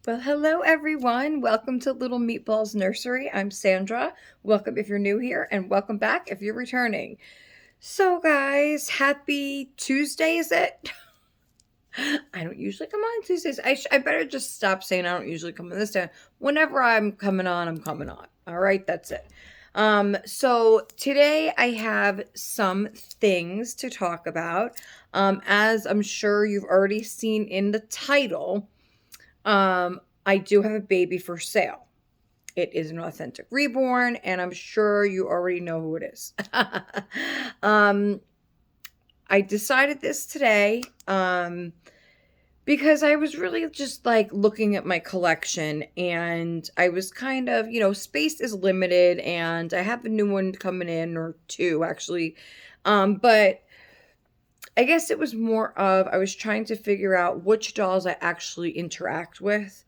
Well, hello everyone. Welcome to Little Meatballs Nursery. I'm Sandra. Welcome if you're new here, and welcome back if you're returning. So, guys, happy Tuesday, is it? I don't usually come on Tuesdays. I better just stop saying I don't usually come on this time. Whenever I'm coming on, I'm coming on. All right, that's it. So today I have some things to talk about. As I'm sure you've already seen in the title, I do have a baby for sale. It is an authentic reborn, and I'm sure you already know who it is. I decided this today because I was really just like looking at my collection, and I was kind of, space is limited, and I have a new one coming in, or two actually. But I guess it was more of I was trying to figure out which dolls I actually interact with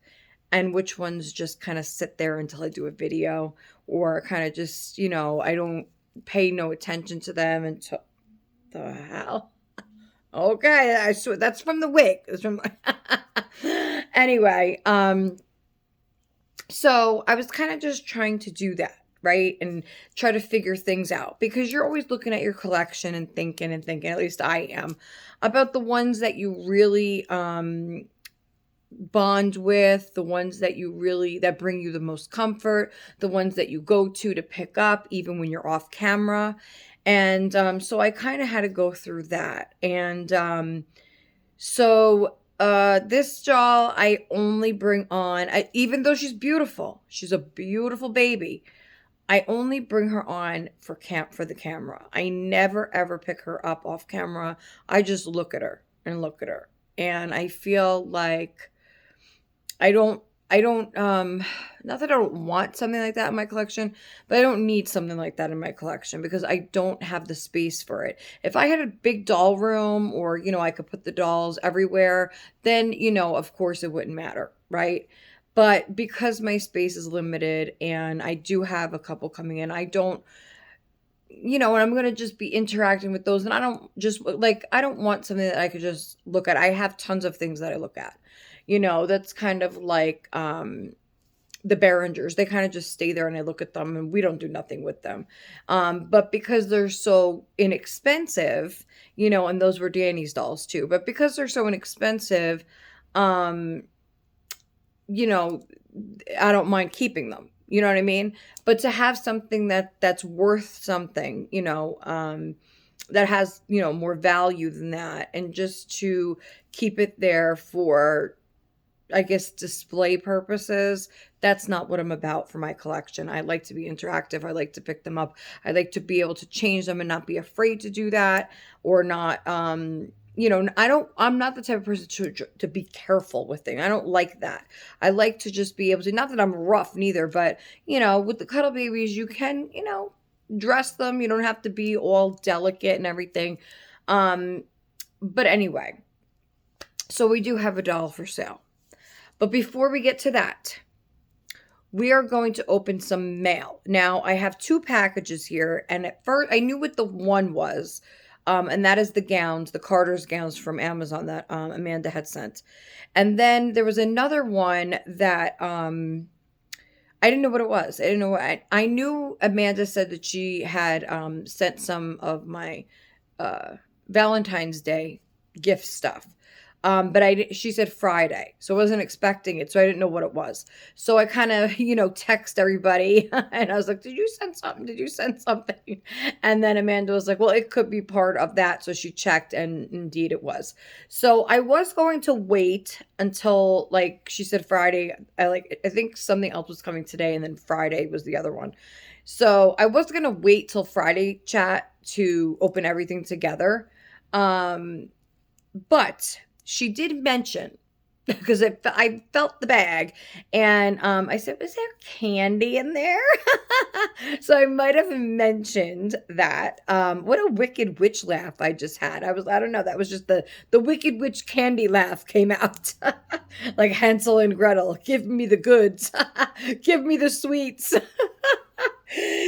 and which ones just kind of sit there until I do a video, or kind of just, I don't pay no attention to them until the hell. Okay, I swear that's from the wig. It's from anyway, so I was kind of just trying to do that, right? And try to figure things out, because you're always looking at your collection and thinking, at least I am, about the ones that you really bond with, the ones that that bring you the most comfort, the ones that you go to pick up even when you're off camera. And so I kind of had to go through that. And this doll I only bring on, even though she's beautiful, she's a beautiful baby, I only bring her on for the camera. I never ever pick her up off camera. I just look at her and look at her. And I feel like I don't not that I don't want something like that in my collection, but I don't need something like that in my collection because I don't have the space for it. If I had a big doll room, or, I could put the dolls everywhere, then, of course it wouldn't matter, right? But because my space is limited and I do have a couple coming in, I don't, and I'm going to just be interacting with those. And I don't just like, I don't want something that I could just look at. I have tons of things that I look at, that's kind of like, the Behringers. They kind of just stay there and I look at them and we don't do nothing with them. But because they're so inexpensive, and those were Danny's dolls too, but because they're so inexpensive, um, I don't mind keeping them. You know what I mean? But to have something that's worth something, that has, more value than that, and just to keep it there for, I guess, display purposes, that's not what I'm about for my collection. I like to be interactive. I like to pick them up. I like to be able to change them and not be afraid to do that, or not, I'm not the type of person to be careful with things. I don't like that. I like to just be able to, not that I'm rough neither, but, with the cuddle babies, you can, dress them. You don't have to be all delicate and everything. But anyway, so we do have a doll for sale. But before we get to that, we are going to open some mail. Now, I have two packages here, and at first, I knew what the one was, and that is the gowns, the Carter's gowns from Amazon that Amanda had sent. And then there was another one that I didn't know what it was. I didn't know what I knew. Amanda said that she had sent some of my Valentine's Day gift stuff. But she said Friday, so I wasn't expecting it, so I didn't know what it was. So I kind of, text everybody, and I was like, did you send something? Did you send something? And then Amanda was like, well, it could be part of that. So she checked, and indeed it was. So I was going to wait until, like, she said Friday. I think something else was coming today, and then Friday was the other one. So I was going to wait till Friday chat to open everything together. But she did mention, because I felt the bag, and I said, was there candy in there? So I might have mentioned that. What a wicked witch laugh I just had. I don't know, that was just the wicked witch candy laugh came out. Like Hansel and Gretel, give me the goods. Give me the sweets.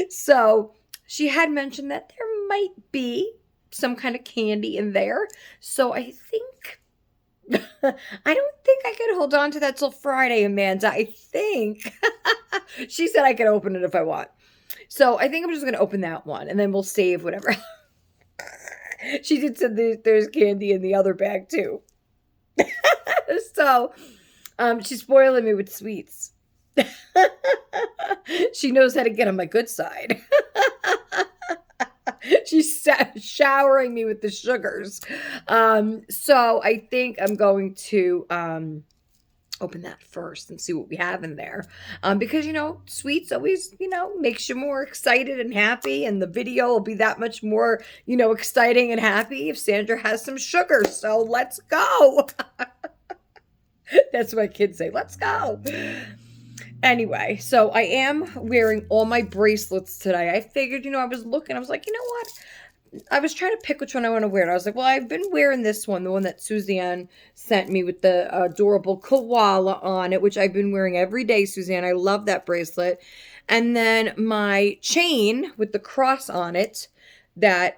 So she had mentioned that there might be some kind of candy in there. So I think I don't think I could hold on to that till Friday, Amanda. I think she said I could open it if I want. So I think I'm just going to open that one and then we'll save whatever. She did say there's candy in the other bag too. So she's spoiling me with sweets. She knows how to get on my good side. She's showering me with the sugars. So I think I'm going to open that first and see what we have in there. Because, sweets always, makes you more excited and happy. And the video will be that much more, exciting and happy if Sandra has some sugar. So let's go. That's what my kids say. Let's go. Anyway, so I am wearing all my bracelets today. I figured, I was looking, I was like, you know what? I was trying to pick which one I want to wear. And I was like, well, I've been wearing this one, the one that Suzanne sent me with the adorable koala on it, which I've been wearing every day, Suzanne. I love that bracelet. And then my chain with the cross on it that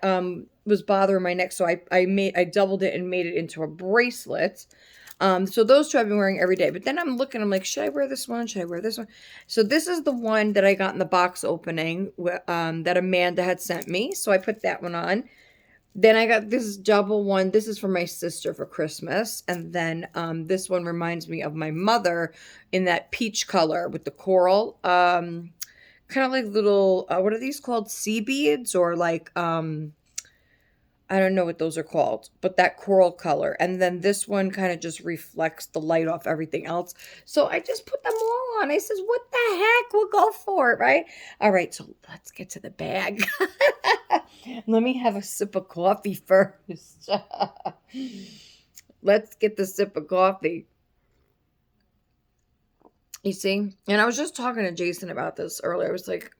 was bothering my neck. So I doubled it and made it into a bracelet. So those two I've been wearing every day. But then I'm looking, I'm like, should I wear this one? Should I wear this one? So this is the one that I got in the box opening that Amanda had sent me. So I put that one on. Then I got this double one. This is for my sister for Christmas. And then this one reminds me of my mother in that peach color with the coral. Kind of like little, what are these called? Sea beads or like... I don't know what those are called, but that coral color. And then this one kind of just reflects the light off everything else. So I just put them all on. I says, what the heck? We'll go for it, right? All right, so let's get to the bag. Let me have a sip of coffee first. Let's get the sip of coffee. You see? And I was just talking to Jason about this earlier. I was like,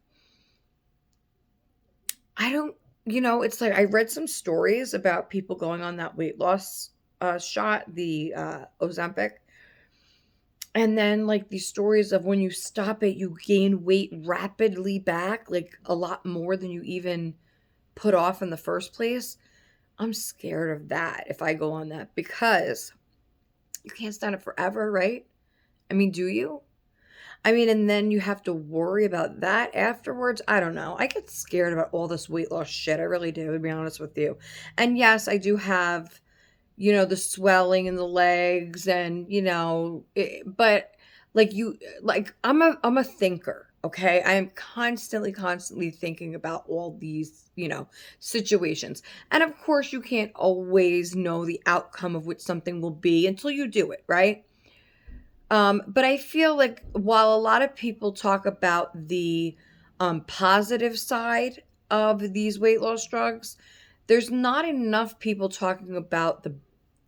it's like I read some stories about people going on that weight loss shot, the Ozempic. And then like these stories of when you stop it, you gain weight rapidly back, like a lot more than you even put off in the first place. I'm scared of that if I go on that because you can't stand it forever, right? I mean, do you? I mean, and then you have to worry about that afterwards. I don't know. I get scared about all this weight loss shit. I really do, to be honest with you. And yes, I do have, the swelling in the legs and, but I'm a thinker. Okay. I am constantly thinking about all these, situations. And of course you can't always know the outcome of what something will be until you do it. Right. But I feel like while a lot of people talk about the positive side of these weight loss drugs, there's not enough people talking about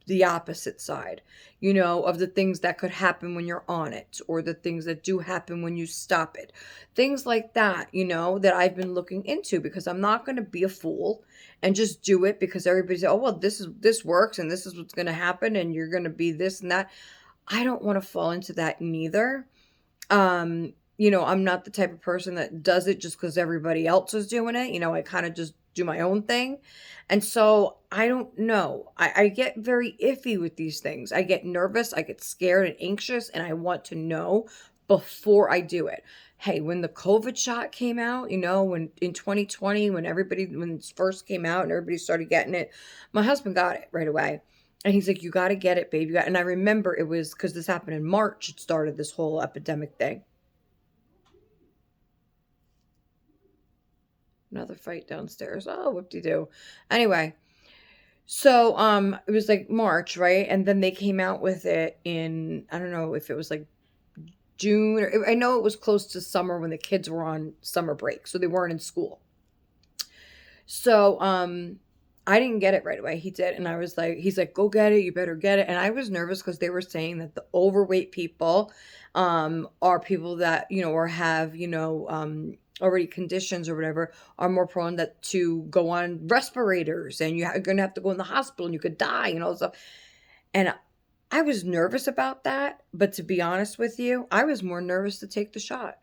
the opposite side, of the things that could happen when you're on it or the things that do happen when you stop it. Things like that, that I've been looking into because I'm not going to be a fool and just do it because everybody's, oh, well, this works and this is what's going to happen and you're going to be this and that. I don't want to fall into that neither. I'm not the type of person that does it just because everybody else is doing it. I kind of just do my own thing. And so I don't know. I get very iffy with these things. I get nervous. I get scared and anxious and I want to know before I do it. Hey, when the COVID shot came out, when in 2020, when it first came out and everybody started getting it, my husband got it right away. And he's like, you got to get it, babe. And I remember it was because this happened in March. It started this whole epidemic thing. Another fight downstairs. Oh, whoop-de-doo. Anyway, so it was like March, right? And then they came out with it in, I don't know if it was like June. Or I know it was close to summer when the kids were on summer break. So they weren't in school. So, I didn't get it right away. He did. And I was like, he's like, go get it. You better get it. And I was nervous because they were saying that the overweight people are people that, or have, already conditions or whatever, are more prone to go on respirators and you're going to have to go in the hospital and you could die and all this stuff. And I was nervous about that. But to be honest with you, I was more nervous to take the shot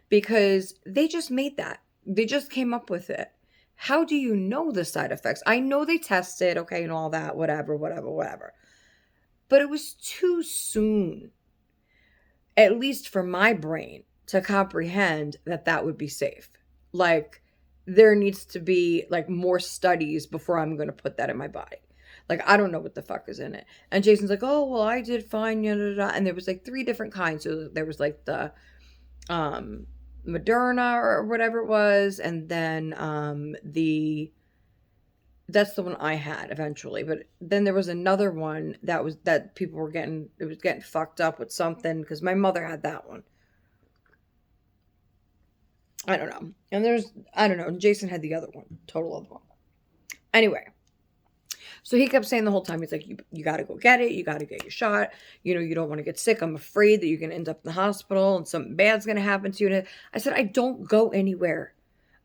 because they just made that. They just came up with it. How do you know the side effects? I know they tested, okay, and all that, whatever. But it was too soon, at least for my brain, to comprehend that that would be safe. Like, there needs to be like more studies before I'm going to put that in my body. Like, I don't know what the fuck is in it. And Jason's like, oh, well, I did fine. And there was like 3 different kinds. So there was like the um, Moderna or whatever it was. And then that's the one I had eventually. But then there was another one that people were getting, it was getting fucked up with something because my mother had that one. I don't know. And I don't know. Jason had the other one, total other one. Anyway, so he kept saying the whole time, he's like, you got to go get it. You got to get your shot. You don't want to get sick. I'm afraid that you're going to end up in the hospital and something bad's going to happen to you. And I said, I don't go anywhere.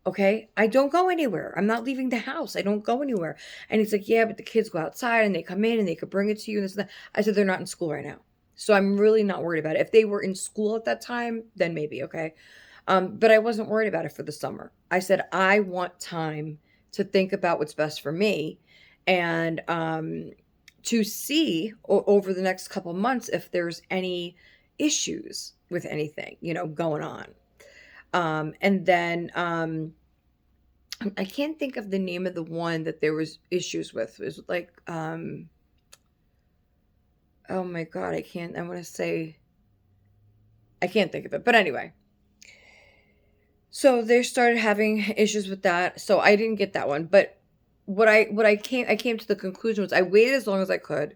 Okay? I don't go anywhere. I'm not leaving the house. I don't go anywhere. And he's like, yeah, but the kids go outside and they come in and they could bring it to you. And this and that. I said, they're not in school right now. So I'm really not worried about it. If they were in school at that time, then maybe, okay? But I wasn't worried about it for the summer. I said, I want time to think about what's best for me and to see over the next couple months if there's any issues with anything, going on. And then I can't think of the name of the one that there was issues with. It was like, oh my God, I can't think of it. But anyway. So they started having issues with that. So I didn't get that one. But I came to the conclusion was I waited as long as I could.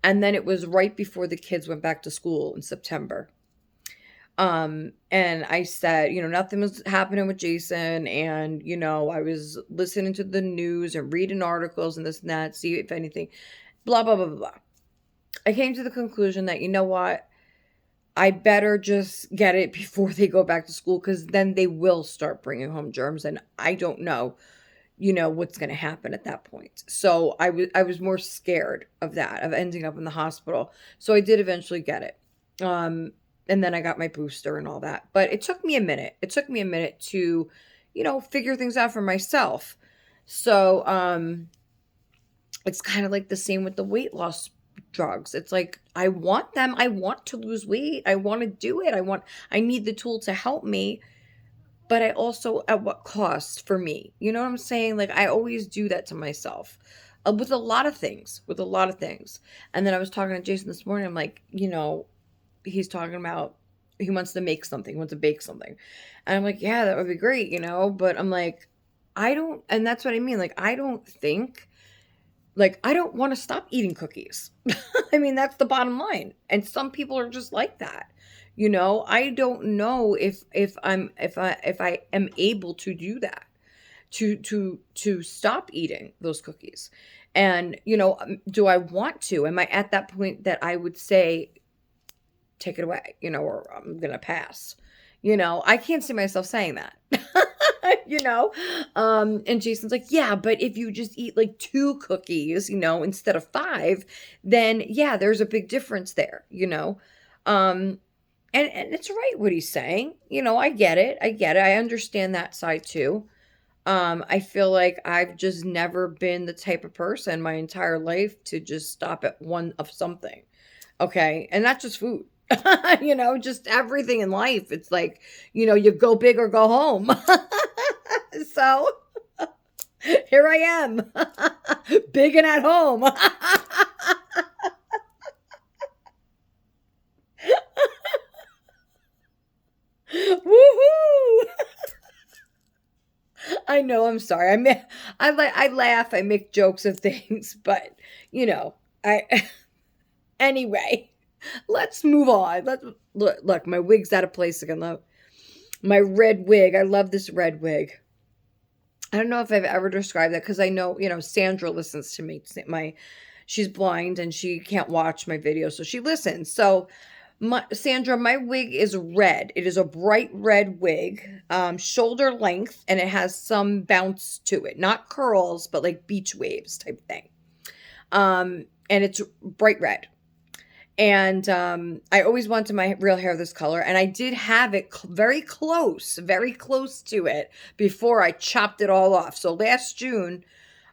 And then it was right before the kids went back to school in September. And I said, nothing was happening with Jason. And, I was listening to the news and reading articles and this and that, see if anything, blah, blah, blah, blah, blah. I came to the conclusion that, you know what? I better just get it before they go back to school because then they will start bringing home germs. And I don't know, what's going to happen at that point. So I was more scared of that, of ending up in the hospital. So I did eventually get it. And then I got my booster and all that. But it took me a minute. It took me a minute to, figure things out for myself. So it's kind of like the same with the weight loss drugs. It's like, I want them. I want to lose weight. I want to do it. I need the tool to help me. But I also, at what cost for me? You know what I'm saying? Like, I always do that to myself with a lot of things. And then I was talking to Jason this morning. I'm like, he's talking about he wants to make something, he wants to bake something. And I'm like, yeah, that would be great, But I'm like, and that's what I mean. Like, I don't want to stop eating cookies. I mean, that's the bottom line. And some people are just like that. I don't know if I am able to do that, to stop eating those cookies. And, do I want to? Am I at that point that I would say, take it away, or I'm going to pass? I can't see myself saying that. And Jason's like, yeah, but if you just eat like 2 cookies, instead of 5, then yeah, there's a big difference there, and it's right what he's saying. I get it. I understand that side too. I feel like I've just never been the type of person my entire life to just stop at one of something. Okay. And not just food, just everything in life. It's like, you go big or go home. So here I am, big and at home. Woohoo! I know, I'm sorry. I laugh, I make jokes of things, but I anyway, let's move on. Look, my wig's out of place again. Look, my red wig. I love this red wig. I don't know if I've ever described that because I know, Sandra listens to me. She's blind and she can't watch my videos, so she listens. So Sandra, my wig is red. It is a bright red wig, shoulder length, and it has some bounce to it. Not curls, but like beach waves type thing. And it's bright red. And I always wanted my real hair this color, and I did have it very close to it before I chopped it all off. So last June,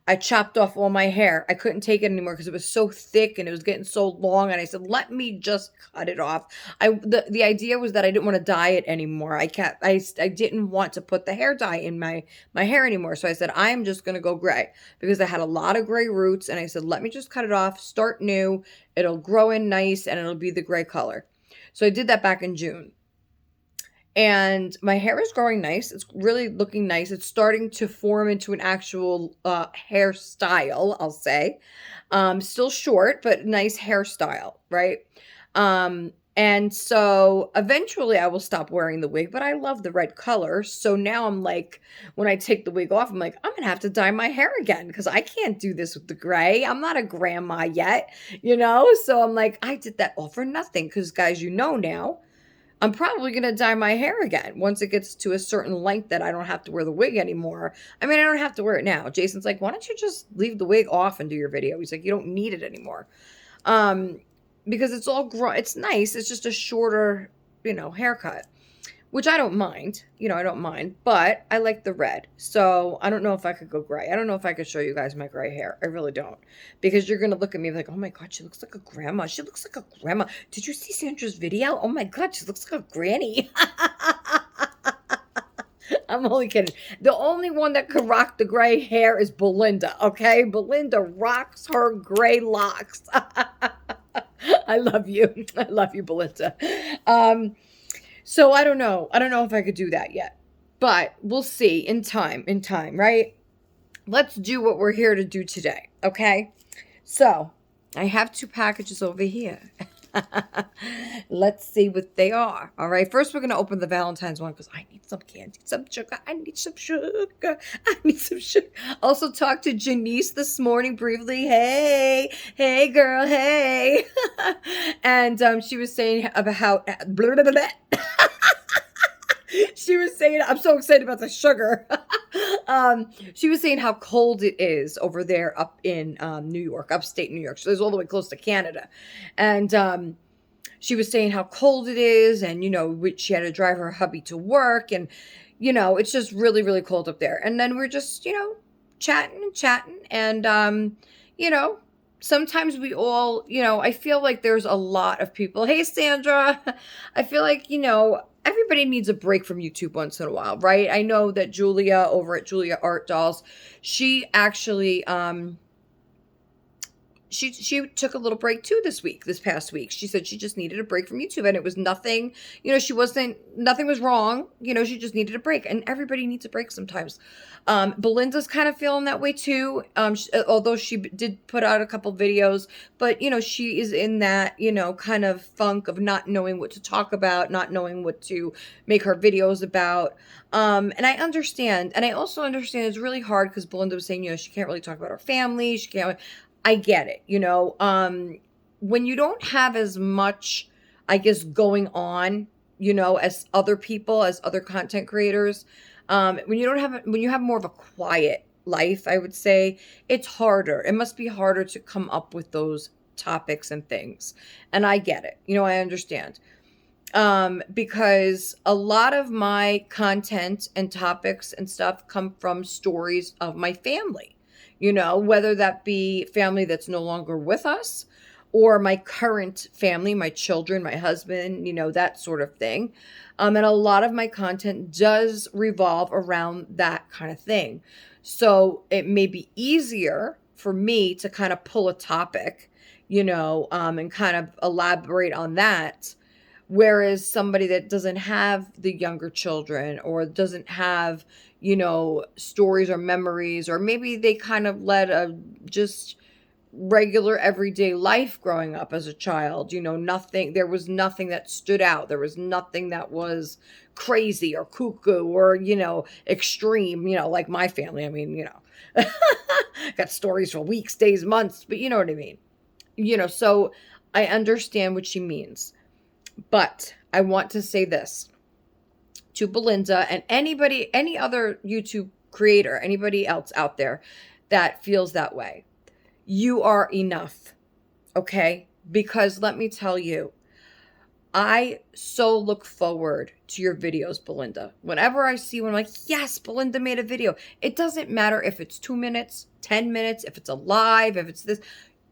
I chopped off all my hair. I couldn't take it anymore because it was so thick and it was getting so long. And I said, let me just cut it off. The idea was that I didn't want to dye it anymore. I didn't want to put the hair dye in my hair anymore. So I said, I'm just going to go gray because I had a lot of gray roots. And I said, let me just cut it off, start new. It'll grow in nice and it'll be the gray color. So I did that back in June. And my hair is growing nice. It's really looking nice. It's starting to form into an actual hairstyle, I'll say. Still short, but nice hairstyle, right? And so eventually I will stop wearing the wig, but I love the red color. So now I'm like, when I take the wig off, I'm like, I'm going to have to dye my hair again because I can't do this with the gray. I'm not a grandma yet, So I'm like, I did that all for nothing because, guys, now, I'm probably going to dye my hair again once it gets to a certain length that I don't have to wear the wig anymore. I mean, I don't have to wear it now. Jason's like, why don't you just leave the wig off and do your video? He's like, you don't need it anymore. Because it's it's nice. It's just a shorter, haircut, which I don't mind. I don't mind, but I like the red. So I don't know if I could go gray. I don't know if I could show you guys my gray hair. I really don't. Because you're going to look at me like, oh my God, she looks like a grandma. She looks like a grandma. Did you see Sandra's video? Oh my God, she looks like a granny. I'm only kidding. The only one that can rock the gray hair is Belinda, okay? Belinda rocks her gray locks. I love you. I love you, Belinda. So I don't know. I don't know if I could do that yet, but we'll see in time, right? Let's do what we're here to do today. Okay. So I have 2 packages over here. Let's see what they are. All right. First, we're going to open the Valentine's one because I need some candy, some sugar. I need some sugar. Also talked to Janice this morning briefly. Hey girl. Hey. And she was saying about how she was saying, I'm so excited about the sugar. She was saying how cold it is over there up in New York, upstate New York. So it's all the way close to Canada. And she was saying how cold it is. And, she had to drive her hubby to work. And, it's just really, really cold up there. And then we're just, chatting. And, sometimes we all, I feel like there's a lot of people. Hey, Sandra. I feel like, everybody needs a break from YouTube once in a while, right? I know that Julia over at Julia Art Dolls, she actually, she took a little break too this past week. She said she just needed a break from YouTube and it was nothing, nothing was wrong. She just needed a break and everybody needs a break sometimes. Belinda's kind of feeling that way too. Although she did put out a couple videos, but she is in that, kind of funk of not knowing what to talk about, not knowing what to make her videos about. And I understand. And I also understand it's really hard because Belinda was saying, she can't really talk about her family. She can't. I get it, when you don't have as much, I guess, going on, as other people, as other content creators, when you have more of a quiet life, I would say it's harder. It must be harder to come up with those topics and things. And I get it. I understand. Because a lot of my content and topics and stuff come from stories of my family. Whether that be family that's no longer with us or my current family, my children, my husband, that sort of thing. And a lot of my content does revolve around that kind of thing. So it may be easier for me to kind of pull a topic, and kind of elaborate on that. Whereas somebody that doesn't have the younger children or doesn't have, stories or memories, or maybe they kind of led a just regular everyday life growing up as a child, there was nothing that stood out. There was nothing that was crazy or cuckoo or, extreme, like my family. I mean, got stories for weeks, days, months, but you know what I mean? So I understand what she means. But I want to say this to Belinda and any other YouTube creator, anybody else out there that feels that way. You are enough, okay? Because let me tell you, I so look forward to your videos, Belinda. Whenever I see one, I'm like, yes, Belinda made a video. It doesn't matter if it's 2 minutes, 10 minutes, if it's a live, if it's this.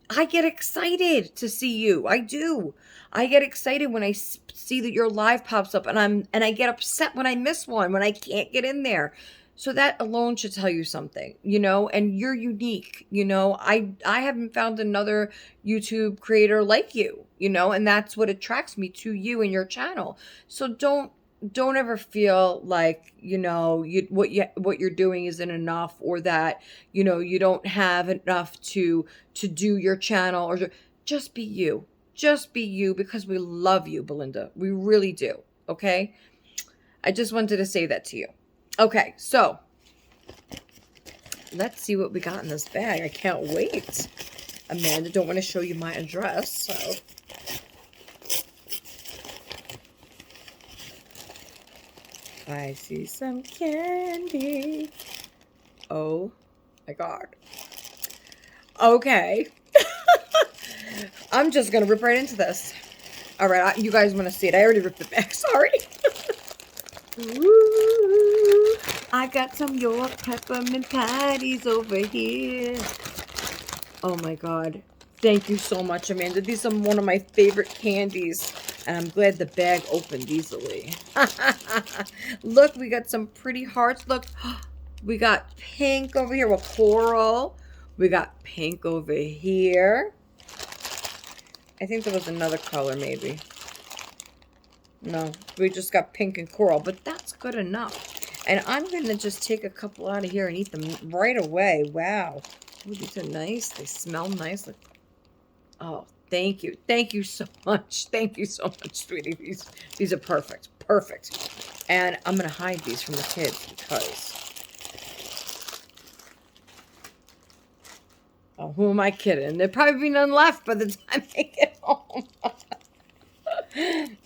I get excited to see you. I do. I get excited when I see that your live pops up, and I get upset when I miss one, when I can't get in there. So that alone should tell you something, and you're unique. I haven't found another YouTube creator like you, and that's what attracts me to you and your channel. So don't ever feel like, what you're doing isn't enough, or that, you don't have enough to do your channel, or just be you. Just be you, because we love you, Belinda. We really do. Okay? I just wanted to say that to you. Okay, so let's see what we got in this bag. I can't wait. Amanda, don't want to show you my address, so I see some candy. Oh my God. Okay. I'm just going to rip right into this. All right, you guys want to see it. I already ripped the bag. Sorry. Ooh, I got some York peppermint patties over here. Oh my God. Thank you so much, Amanda. These are one of my favorite candies. And I'm glad the bag opened easily. Look, we got some pretty hearts. Look, we got pink over here with coral. We got pink over here. I think there was another color maybe. No, we just got pink and coral, but that's good enough. And I'm going to just take a couple out of here and eat them right away. Wow. Ooh, these are nice. They smell nice. Look. Oh, thank you. Thank you so much. Thank you so much, sweetie. These are perfect. Perfect. And I'm going to hide these from the kids because... Oh, who am I kidding? There'll probably be none left by the time they get home.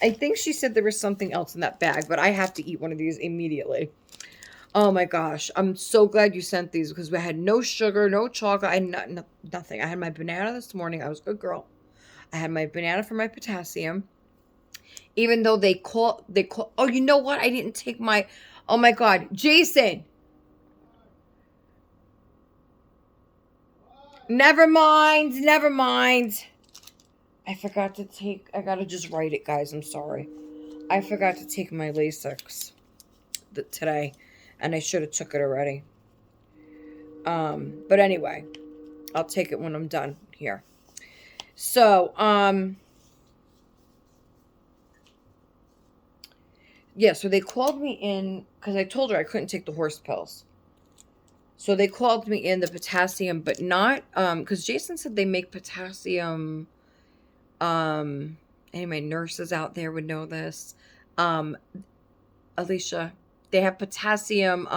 I think she said there was something else in that bag, but I have to eat one of these immediately. Oh my gosh. I'm so glad you sent these because we had no sugar, no chocolate. I had nothing. I had my banana this morning. I was a good girl. I had my banana for my potassium. Even though they call, oh, you know what? I didn't take my, oh my God. Jason. Never mind. Never mind. I forgot to take, I gotta just write it, guys. I'm sorry. I forgot to take my Lasix today, and I should have took it already. But anyway, I'll take it when I'm done here. So, yeah, so they called me in, because I told her I couldn't take the horse pills. So they called me in the potassium, but not, because Jason said they make potassium, any of my nurses out there would know this. Alicia, they have potassium,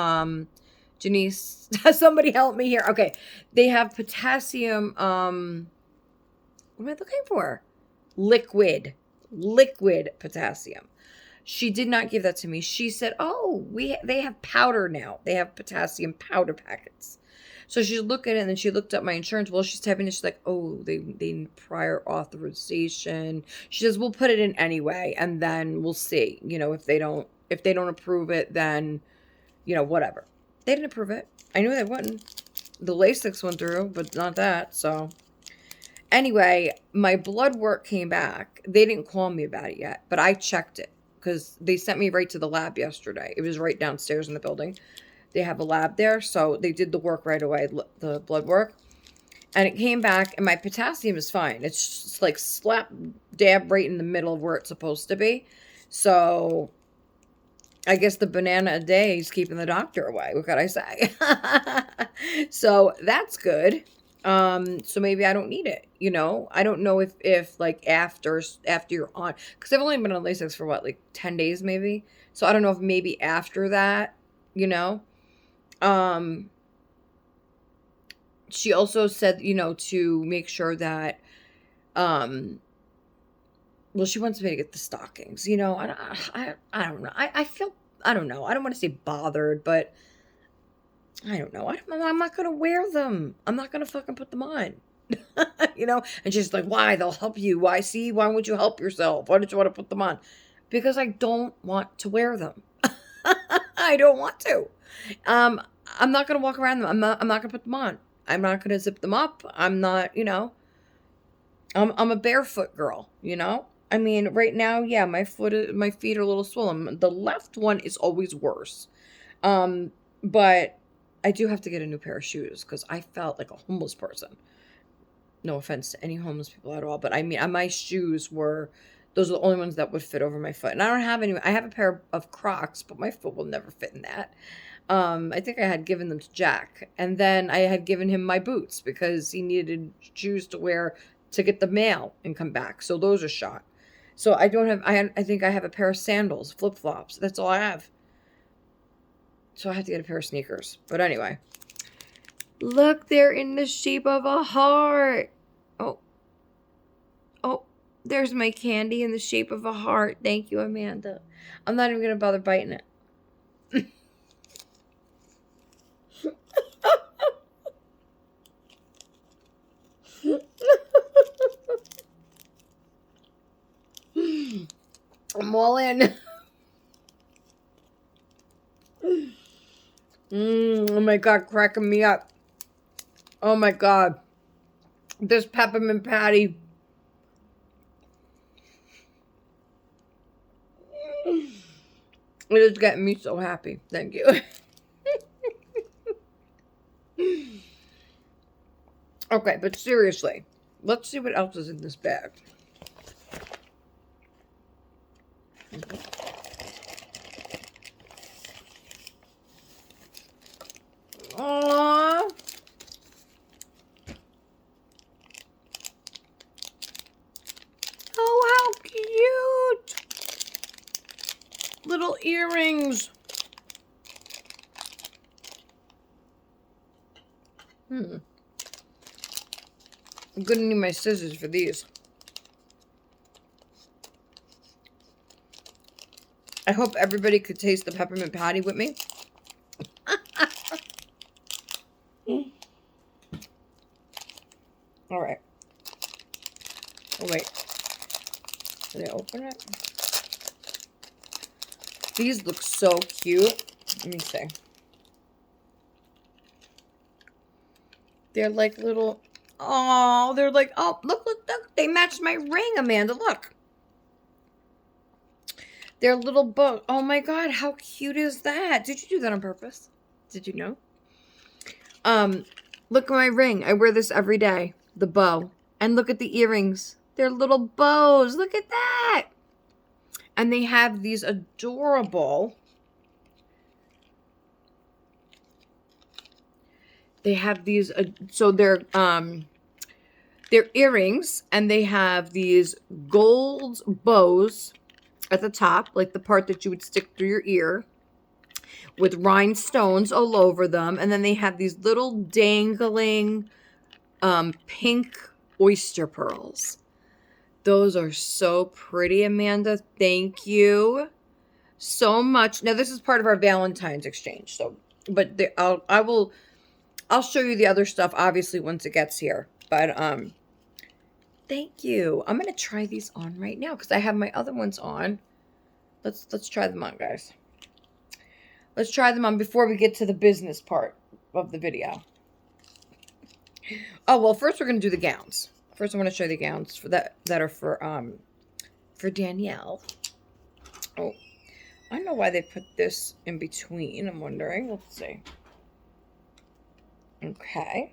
Janice, somebody help me here. Okay. They have potassium, what am I looking for? Liquid potassium. She did not give that to me. She said, oh, they have powder now. They have potassium powder packets. So she's looking, and then she looked up my insurance. Well, she's typing it. She's like, oh, they need prior authorization. She says, we'll put it in anyway, and then we'll see. If they don't approve it, then, whatever. They didn't approve it. I knew they wouldn't. The Lasix went through, but not that. So anyway, my blood work came back. They didn't call me about it yet, but I checked it because they sent me right to the lab yesterday. It was right downstairs in the building. They have a lab there, so they did the work right away, the blood work. And it came back, and my potassium is fine. It's just like slap dab right in the middle of where it's supposed to be. So I guess the banana a day is keeping the doctor away. What could I say? So that's good. So maybe I don't need it, I don't know if like after you're on, because I've only been on Lasix for what, like 10 days maybe. So I don't know if maybe after that, she also said, to make sure that, well, she wants me to get the stockings, I don't know. I feel, I don't know. I don't want to say bothered, but I don't know. I'm not going to wear them. I'm not going to fucking put them on. you know? And she's like, why? They'll help you. Why? See, why would you help yourself? Why did you want to put them on? Because I don't want to wear them. I don't want to. Um, I'm not going to walk around them. I'm not going to put them on. I'm not going to zip them up. I'm not, you know, I'm a barefoot girl, you know? I mean, right now, yeah, my feet are a little swollen. The left one is always worse. But I do have to get a new pair of shoes because I felt like a homeless person. No offense to any homeless people at all, but I mean, my shoes were, those are the only ones that would fit over my foot. And I don't have any, I have a pair of Crocs, but my foot will never fit in that. I think I had given them to Jack, and then I had given him my boots because he needed shoes to wear to get the mail and come back. So those are shot. So I don't have, I think I have a pair of sandals, flip-flops. That's all I have. So I have to get a pair of sneakers. But anyway. Look, they're in the shape of a heart. Oh. Oh, there's my candy in the shape of a heart. Thank you, Amanda. I'm not even going to bother biting it. I'm all in. Oh my God, cracking me up. Oh my God. This peppermint patty. It is getting me so happy. Thank you. Okay, but seriously, let's see what else is in this bag. Aww. Oh, how cute. Little earrings. I'm gonna need my scissors for these. I hope everybody could taste the peppermint patty with me. All right. Oh, wait. Did I open it? These look so cute. Let me see. They're like little... Oh, they're like... Oh, look, look, look. They match my ring, Amanda. Look. They're little bow. Oh, my God. How cute is that? Did you do that on purpose? Did you know? Look at my ring. I wear this every day. The bow. And look at the earrings. They're little bows. Look at that. And they have these adorable... They have these... so they're earrings. And they have these gold bows at the top. Like the part that you would stick through your ear. With rhinestones all over them. And then they have these little dangling pink oyster pearls. Those are so pretty, Amanda. Thank you so much. Now, this is part of our Valentine's exchange. So, but I'll show you the other stuff, obviously, once it gets here. But, thank you. I'm going to try these on right now because I have my other ones on. Let's try them on, guys. Let's try them on before we get to the business part of the video. Oh, well, first we're going to do the gowns. First, I want to show you the gowns for that are for Danielle. Oh, I don't know why they put this in between. I'm wondering. Let's see. Okay.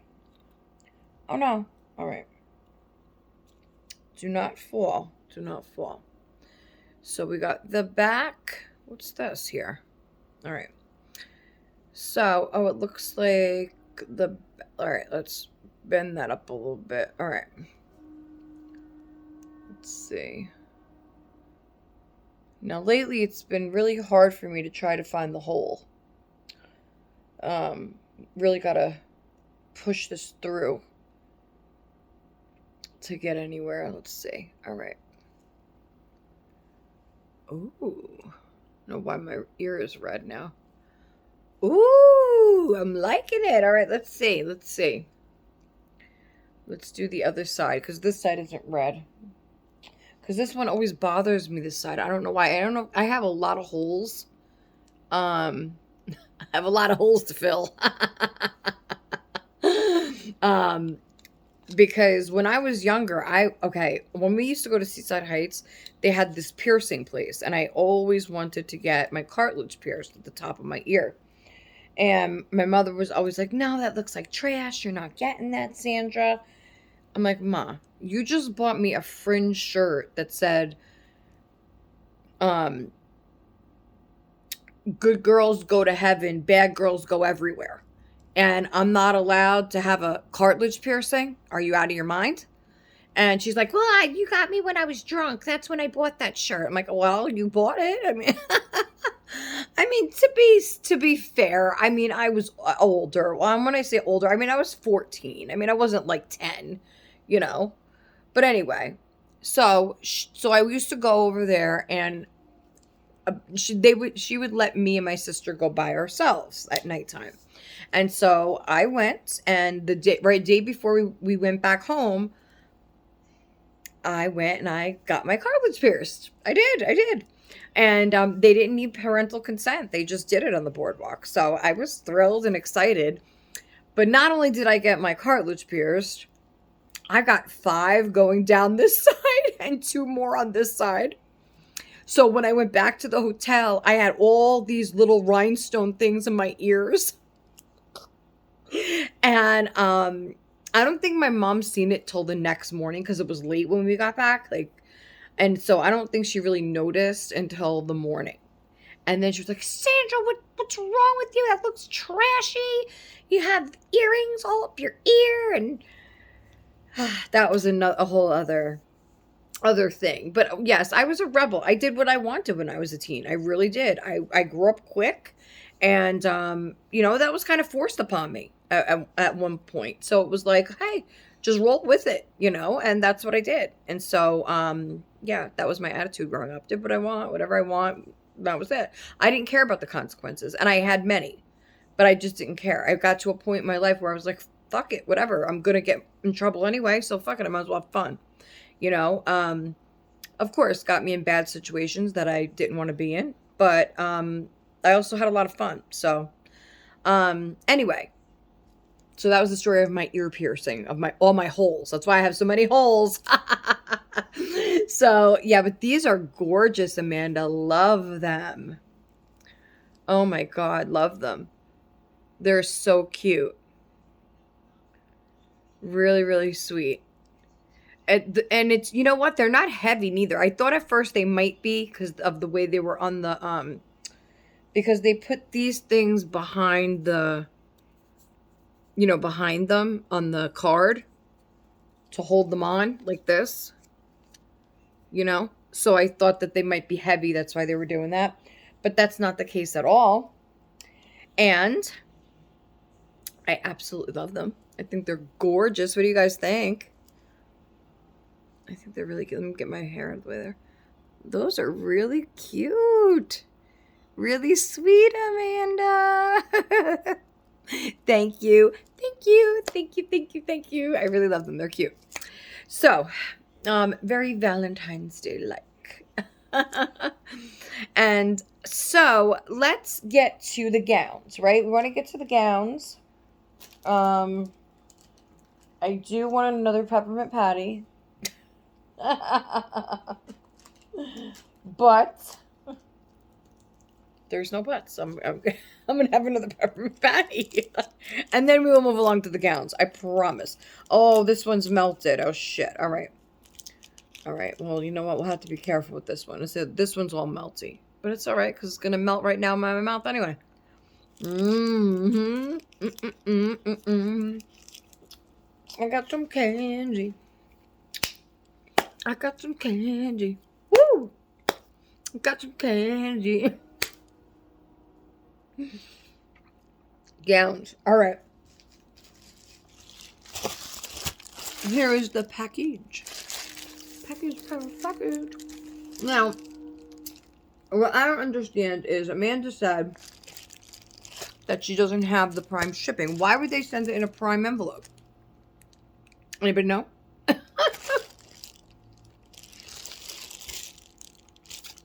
Oh, no. All right. Do not fall. Do not fall. So we got the back. What's this here? All right. So, oh, it looks like the... All right, let's bend that up a little bit. All right. Let's see. Now, lately, it's been really hard for me to try to find the hole. Really gotta push this through to get anywhere. Let's see. All right. Ooh. I don't know why my ear is red now. Ooh, I'm liking it. All right, let's see. Let's see. Let's do the other side, because this side isn't red. Because this one always bothers me, this side. I don't know why. I don't know. I have a lot of holes. I have a lot of holes to fill. um, because when I was younger, when we used to go to Seaside Heights, they had this piercing place, and I always wanted to get my cartilage pierced at the top of my ear. And my mother was always like, no, that looks like trash. You're not getting that, Sandra. I'm like, Ma, you just bought me a fringe shirt that said, good girls go to heaven, bad girls go everywhere. And I'm not allowed to have a cartilage piercing? Are you out of your mind? And she's like, well, you got me when I was drunk. That's when I bought that shirt. I'm like, well, you bought it? I mean, to be fair, I mean, I was older. Well, when I say older, I mean, I was 14. I mean, I wasn't like 10, you know? But anyway, so I used to go over there, and she would let me and my sister go by ourselves at nighttime. And so I went, and the day before we went back home, I went and I got my cartilage pierced. I did. And they didn't need parental consent. They just did it on the boardwalk. So I was thrilled and excited. But not only did I get my cartilage pierced, I got 5 going down this side and 2 more on this side. So when I went back to the hotel, I had all these little rhinestone things in my ears. And I don't think my mom seen it till the next morning, because it was late when we got back. And so I don't think she really noticed until the morning. And then she was like, Sandra, what's wrong with you? That looks trashy. You have earrings all up your ear. And that was a whole other thing. But yes, I was a rebel. I did what I wanted when I was a teen. I really did. I grew up quick, and that was kind of forced upon me at one point. So it was like, hey, just roll with it, and that's what I did. And so yeah, that was my attitude growing up. Did what I want, whatever I want. That was it. I didn't care about the consequences, and I had many, but I just didn't care. I got to a point in my life where I was like, fuck it, whatever. I'm gonna get in trouble anyway, so fuck it. I might as well have fun. Of course, got me in bad situations that I didn't want to be in, but I also had a lot of fun. So anyway, so that was the story of my ear piercing, of all my holes. That's why I have so many holes. So yeah, but these are gorgeous, Amanda. Love them. Oh my God, love them. They're so cute. Really, really sweet. And it's, you know what? They're not heavy neither. I thought at first they might be because of the way they were on the, because they put these things behind the, behind them on the card to hold them on like this, So I thought that they might be heavy. That's why they were doing that. But that's not the case at all. And I absolutely love them. I think they're gorgeous. What do you guys think? I think they're really good. Let me get my hair out of the way there. Those are really cute. Really sweet, Amanda. Thank you. Thank you. Thank you. Thank you. Thank you. I really love them. They're cute. So, very Valentine's Day-like. And so, let's get to the gowns, right? We want to get to the gowns. I do want another peppermint patty. But there's no buts. I'm gonna have another peppermint patty. And then we will move along to the gowns. I promise. Oh, this one's melted. Oh shit. All right. Well, you know what? We'll have to be careful with this one. I said this one's all melty, but it's all right because it's gonna melt right now in my mouth anyway. I got some candy. Woo! I got some candy. Gowns. All right. Here is the package. Package. Now, what I don't understand is Amanda said that she doesn't have the Prime shipping. Why would they send it in a Prime envelope? Anybody know?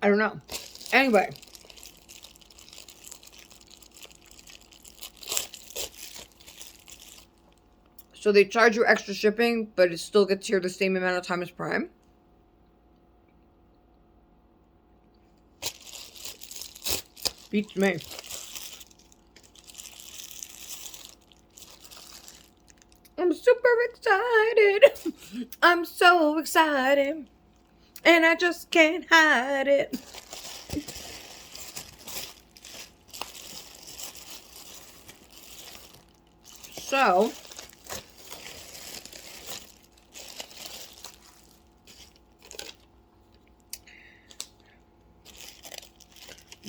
I don't know. Anyway. So they charge you extra shipping, but it still gets here the same amount of time as Prime. Beats me. I'm super excited. I'm so excited. And I just can't hide it. So,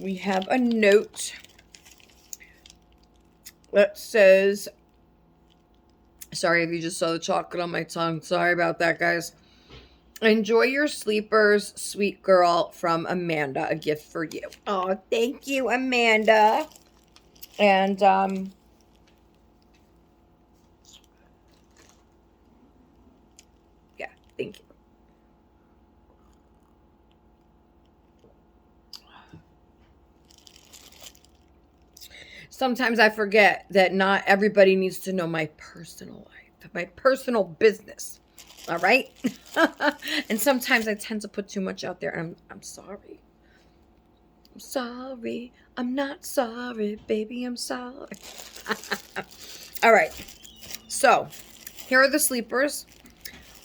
we have a note that says, sorry if you just saw the chocolate on my tongue. Sorry about that, guys. Enjoy your sleepers, sweet girl, from Amanda. A gift for you. Oh, thank you, Amanda. And, yeah, thank you. Sometimes I forget that not everybody needs to know my personal life, my personal business. All right? And sometimes I tend to put too much out there, and I'm sorry. I'm sorry. I'm not sorry, baby. I'm sorry. All right. So, here are the sleepers.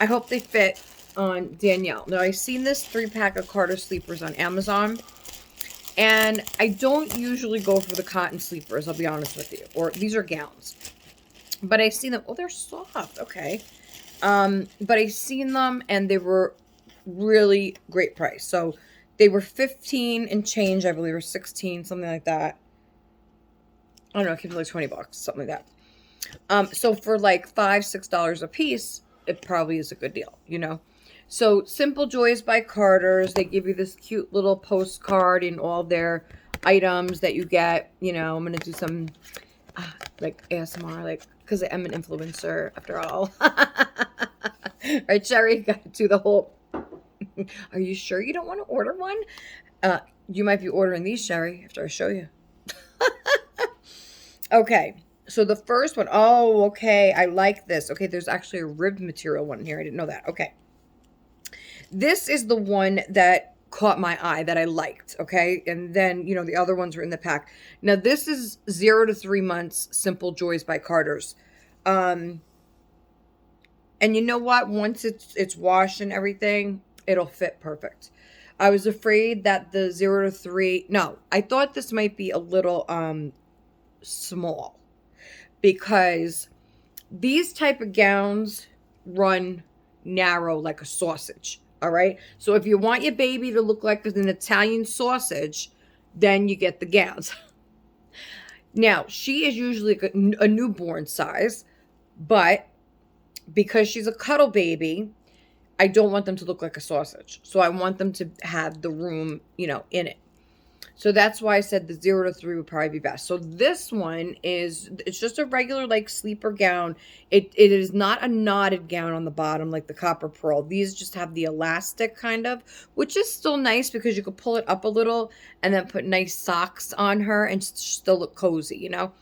I hope they fit on Danielle. Now, I've seen this 3-pack of Carter sleepers on Amazon. And I don't usually go for the cotton sleepers, I'll be honest with you. Or these are gowns. But I see them. Oh, they're soft. Okay. But I seen them and they were really great price. So they were 15 and change, I believe, or 16, something like that. I don't know, it came to like 20 bucks, something like that. So for like $5-6 a piece, it probably is a good deal, you know. So Simple Joys by Carter's, they give you this cute little postcard in all their items that you get. You know, I'm gonna do some like ASMR, like, because I'm an influencer after all. Right, Sherry? Got to do the whole. Are you sure you don't want to order one? You might be ordering these, Sherry, after I show you. Okay, so the first one, oh, okay, I like this. Okay, there's actually a ribbed material one here. I didn't know that. Okay. This is the one that caught my eye that I liked, okay? And then, you know, the other ones were in the pack. Now, this is 0 to 3 months Simple Joys by Carter's. And you know what? Once it's washed and everything, it'll fit perfect. I was afraid that the 0 to 3, no, I thought this might be a little small, because these type of gowns run narrow like a sausage. All right. So if you want your baby to look like an Italian sausage, then you get the gowns. Now, she is usually a newborn size, but because she's a cuddle baby, I don't want them to look like a sausage. So I want them to have the room, you know, in it. So that's why I said the 0 to 3 would probably be best. So this one it's just a regular like sleeper gown. It is not a knotted gown on the bottom like the copper pearl. These just have the elastic kind of, which is still nice because you could pull it up a little and then put nice socks on her and still look cozy, you know?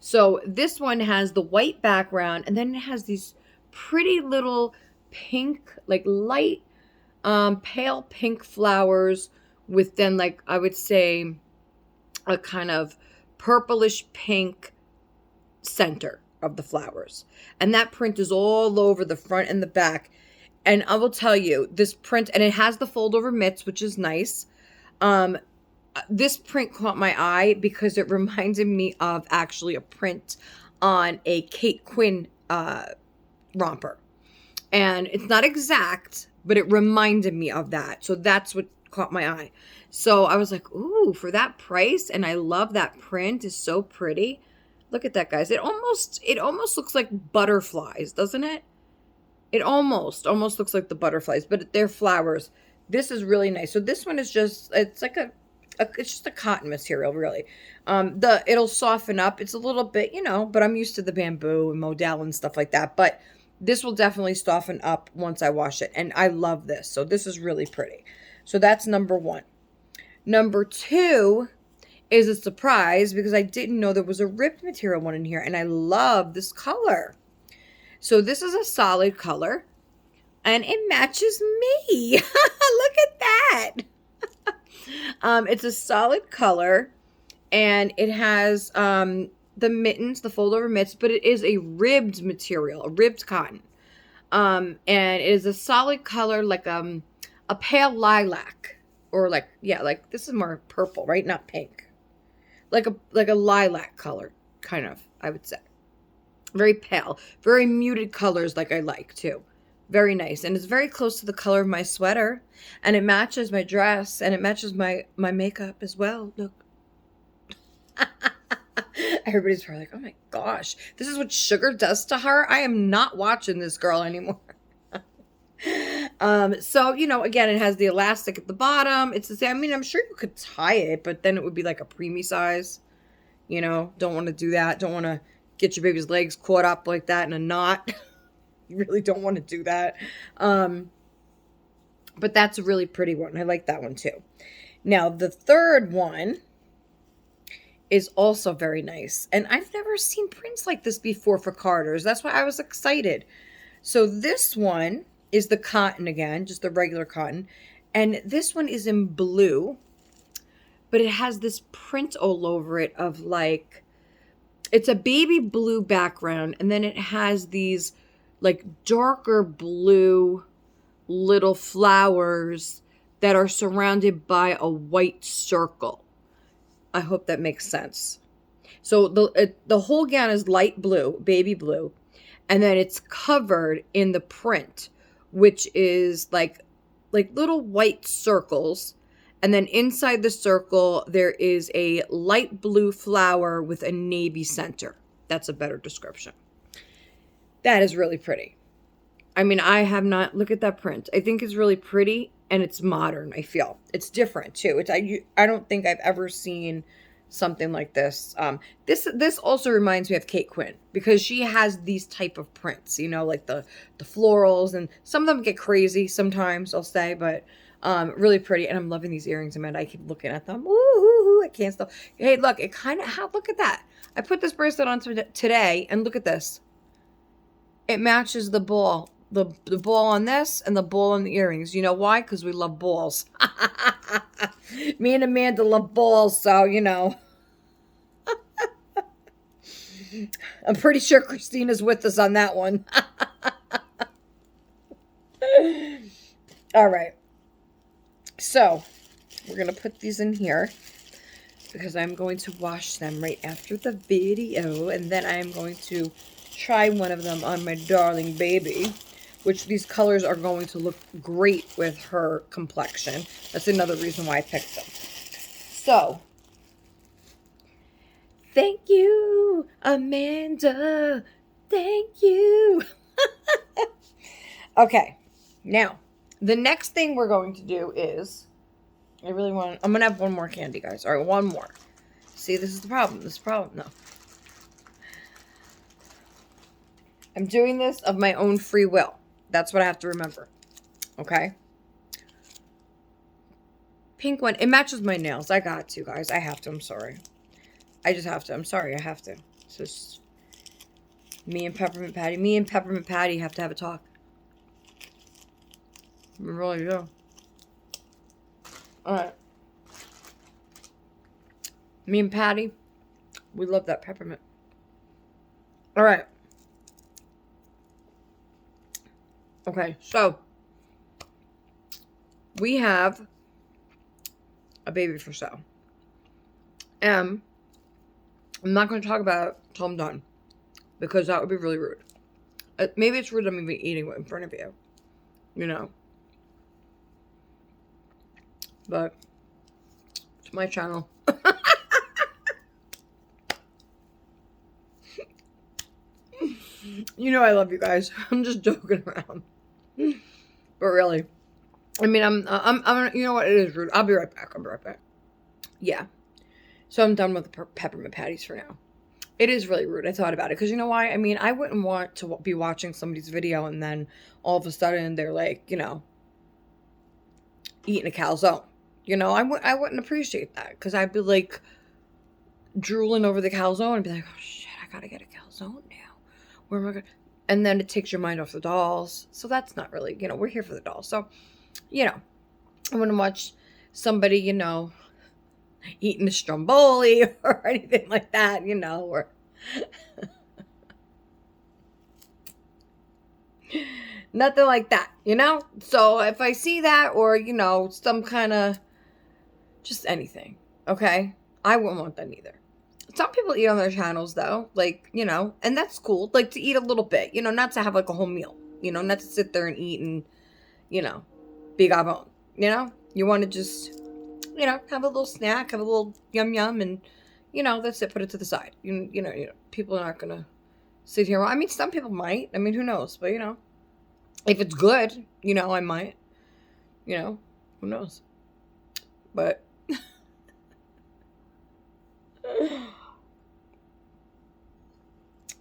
So this one has the white background, and then it has these pretty little pink, like light, pale pink flowers with then, like, I would say a kind of purplish pink center of the flowers. And that print is all over the front and the back. And I will tell you, this print, and it has the fold over mitts, which is nice. This print caught my eye because it reminded me of actually a print on a Kate Quinn romper. And it's not exact, but it reminded me of that. So that's what caught my eye. So I was like, ooh, for that price, and I love that print. It's so pretty. Look at that, guys. It almost looks like butterflies, doesn't it? It almost looks like the butterflies, but they're flowers. This is really nice. So this one is just, it's like it's just a cotton material, really. It'll soften up. It's a little bit, you know, but I'm used to the bamboo and modal and stuff like that. But This will definitely soften up once I wash it. And I love this. So this is really pretty. So that's number one. Number two is a surprise because I didn't know there was a ribbed material one in here. And I love this color. So this is a solid color. And it matches me. Look at that. It's a solid color. And it has the mittens, the fold over mitts, but it is a ribbed material, a ribbed cotton. And it is a solid color, like a pale lilac, or like, yeah, like this is more purple, right? Not pink. Like a lilac color, kind of, I would say. Very pale, very muted colors, like I like too. Very nice, and it's very close to the color of my sweater, and it matches my dress, and it matches my makeup as well. Look. Everybody's probably like, oh my gosh, this is what sugar does to her. I am not watching this girl anymore. So, you know, again, it has the elastic at the bottom. It's the same. I mean, I'm sure you could tie it, but then it would be like a preemie size. You know, don't want to do that. Don't want to get your baby's legs caught up like that in a knot. You really don't want to do that. But that's a really pretty one. I like that one too. Now, the third one is also very nice. And I've never seen prints like this before for Carter's. That's why I was excited. So this one is the cotton again, just the regular cotton. And this one is in blue, but it has this print all over it of like, it's a baby blue background. And then it has these like darker blue little flowers that are surrounded by a white circle. I hope that makes sense. So the whole gown is light blue, baby blue, and then it's covered in the print, which is like little white circles, and then inside the circle there is a light blue flower with a navy center. That's a better description. That is really pretty. I mean, I have not, look at that print. I think it's really pretty, and it's modern, I feel. It's different, too. I don't think I've ever seen something like this. This also reminds me of Kate Quinn, because she has these type of prints, you know, like the florals, and some of them get crazy sometimes, I'll say, but really pretty. And I'm loving these earrings, Amanda. I keep looking at them. Ooh, I can't stop. Hey, look, it kind of, look at that. I put this bracelet on today, and look at this. It matches the ball. The ball on this and the ball on the earrings. You know why? Because we love balls. Me and Amanda love balls, so, you know. I'm pretty sure Christina's with us on that one. All right. So, we're going to put these in here because I'm going to wash them right after the video, and then I'm going to try one of them on my darling baby, which these colors are going to look great with her complexion. That's another reason why I picked them. So, thank you, Amanda. Thank you. Okay, now, the next thing we're going to do is, I'm going to have one more candy, guys. All right, one more. See, this is the problem. No. I'm doing this of my own free will. That's what I have to remember. Okay? Pink one. It matches my nails. I got to, guys. I have to. I'm sorry. I just have to. I'm sorry. I have to. It's just me and Peppermint Patty. Me and Peppermint Patty have to have a talk. We really do. Alright. Me and Patty, we love that peppermint. Alright. Okay, so we have a baby for sale. I'm not going to talk about it until I'm done, because that would be really rude. Maybe it's rude I'm even eating it in front of you, you know. But it's my channel. You know I love you guys. I'm just joking around. But really, I mean, I'm you know what? It is rude. I'll be right back. Yeah. So I'm done with the peppermint patties for now. It is really rude. I thought about it because you know why? I mean, I wouldn't want to be watching somebody's video and then all of a sudden they're like, eating a calzone. I wouldn't appreciate that because I'd be like drooling over the calzone and be like, oh shit, I gotta get a calzone now. Where am I going? And then it takes your mind off the dolls. So that's not really, we're here for the dolls. So, I wouldn't watch somebody, eating a stromboli or anything like that, or nothing like that, So if I see that or, some kind of just anything, okay, I wouldn't want that either. Some people eat on their channels though, like, and that's cool, like to eat a little bit, not to have like a whole meal, not to sit there and eat and, be gabon, you want to just, have a little snack, have a little yum yum, and, that's it, put it to the side. People are not going to sit here. I mean, some people might, I mean, who knows, but, if it's good, I might, who knows, but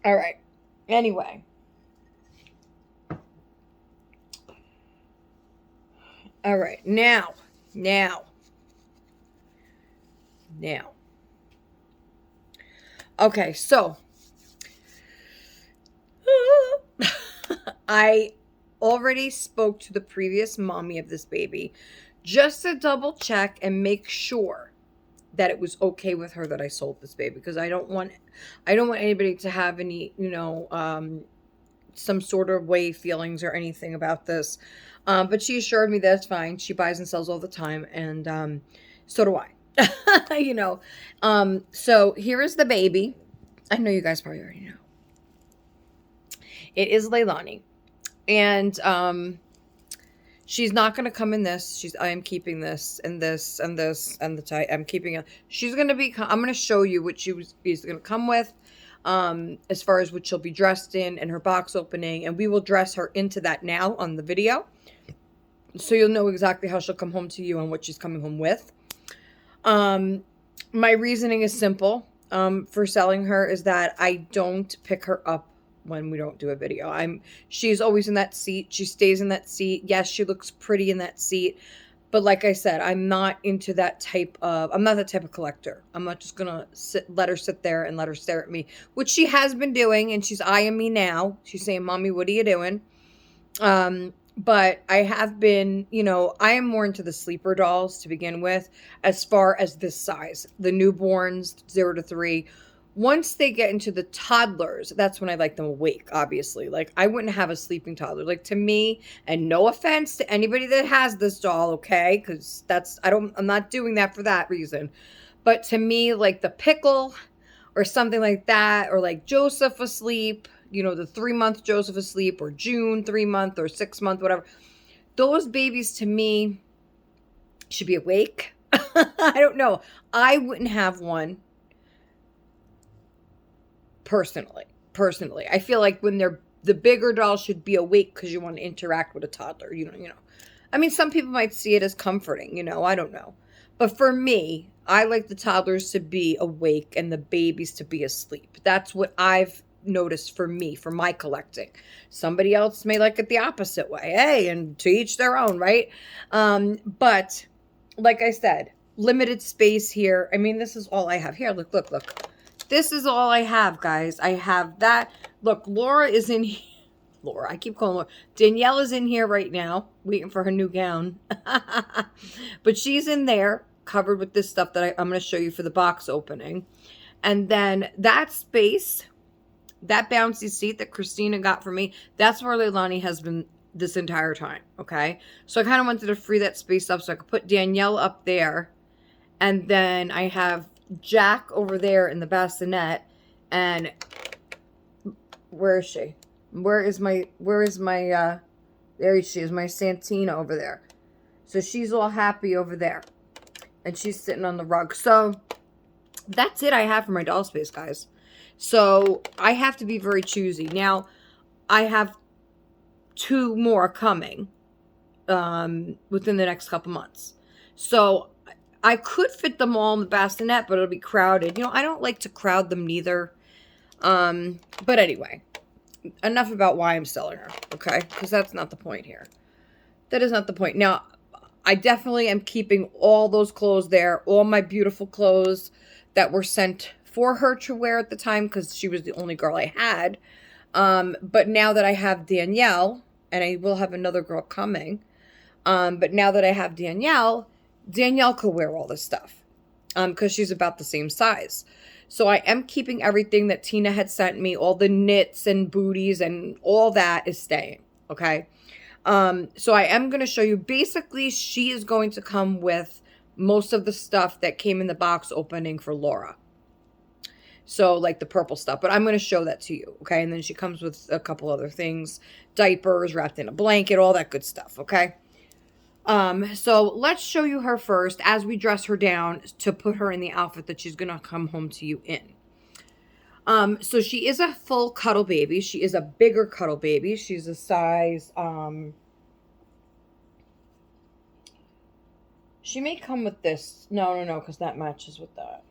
all right. Anyway. All right. Now. Okay, so I already spoke to the previous mommy of this baby just to double check and make sure that it was okay with her that I sold this baby, because I don't want anybody to have any, some sort of way feelings or anything about this. But she assured me that it's fine. She buys and sells all the time, and so do I. So here is the baby. I know you guys probably already know. It is Leilani, and she's not going to come in this. I am keeping this and this and this and the tie. I'm keeping it. She's going to be. I'm going to show you what she's going to come with, as far as what she'll be dressed in and her box opening, and we will dress her into that now on the video, so you'll know exactly how she'll come home to you and what she's coming home with. My reasoning is simple. For selling her is that I don't pick her up when we don't do a video. She's always in that seat. She stays in that seat. Yes, she looks pretty in that seat. But like I said, I'm not that type of collector. I'm not just going to let her sit there and let her stare at me, which she has been doing. And she's eyeing me now. She's saying, Mommy, what are you doing? But I have been, I am more into the sleeper dolls to begin with, as far as this size, the newborns, 0 to 3. Once they get into the toddlers, that's when I like them awake, obviously. Like, I wouldn't have a sleeping toddler. Like, to me, and no offense to anybody that has this doll, okay? Because I'm not doing that for that reason. But to me, like the pickle or something like that, or like Joseph asleep, the 3-month Joseph asleep, or June 3-month or 6-month, whatever. Those babies to me should be awake. I don't know. I wouldn't have one personally. I feel like when the bigger dolls should be awake because you want to interact with a toddler, I mean, some people might see it as comforting, I don't know. But for me, I like the toddlers to be awake and the babies to be asleep. That's what I've noticed for me, for my collecting. Somebody else may like it the opposite way. Hey, and to each their own, right? But like I said, limited space here. I mean, this is all I have here. Look. This is all I have, guys. I have that. Look, Laura is in here. Laura, I keep calling Laura. Danielle is in here right now, waiting for her new gown. But she's in there, covered with this stuff that I'm going to show you for the box opening. And then that space, that bouncy seat that Christina got for me, that's where Leilani has been this entire time, okay? So I kind of wanted to free that space up so I could put Danielle up there. And then I have Jack over there in the bassinet. And where is she? Where is my, there she is, my Santina over there. So she's all happy over there. And she's sitting on the rug. So that's it I have for my doll space, guys. So I have to be very choosy. Now, I have 2 more coming within the next couple months. So I could fit them all in the bassinet, but it'll be crowded. I don't like to crowd them neither. But anyway, enough about why I'm selling her, okay? Because that's not the point here. That is not the point. Now, I definitely am keeping all those clothes there, all my beautiful clothes that were sent for her to wear at the time because she was the only girl I had. But now that I have Danielle, and I will have another girl coming, but now that I have Danielle could wear all this stuff because she's about the same size. So I am keeping everything that Tina had sent me, all the knits and booties and all that is staying, okay? So I am going to show you, basically she is going to come with most of the stuff that came in the box opening for Laura. So like the purple stuff, but I'm going to show that to you, okay? And then she comes with a couple other things, diapers, wrapped in a blanket, all that good stuff, okay? So let's show you her first as we dress her down to put her in the outfit that she's going to come home to you in. So she is a full cuddle baby. She is a bigger cuddle baby. She's a size, she may come with this. No, because that matches with that.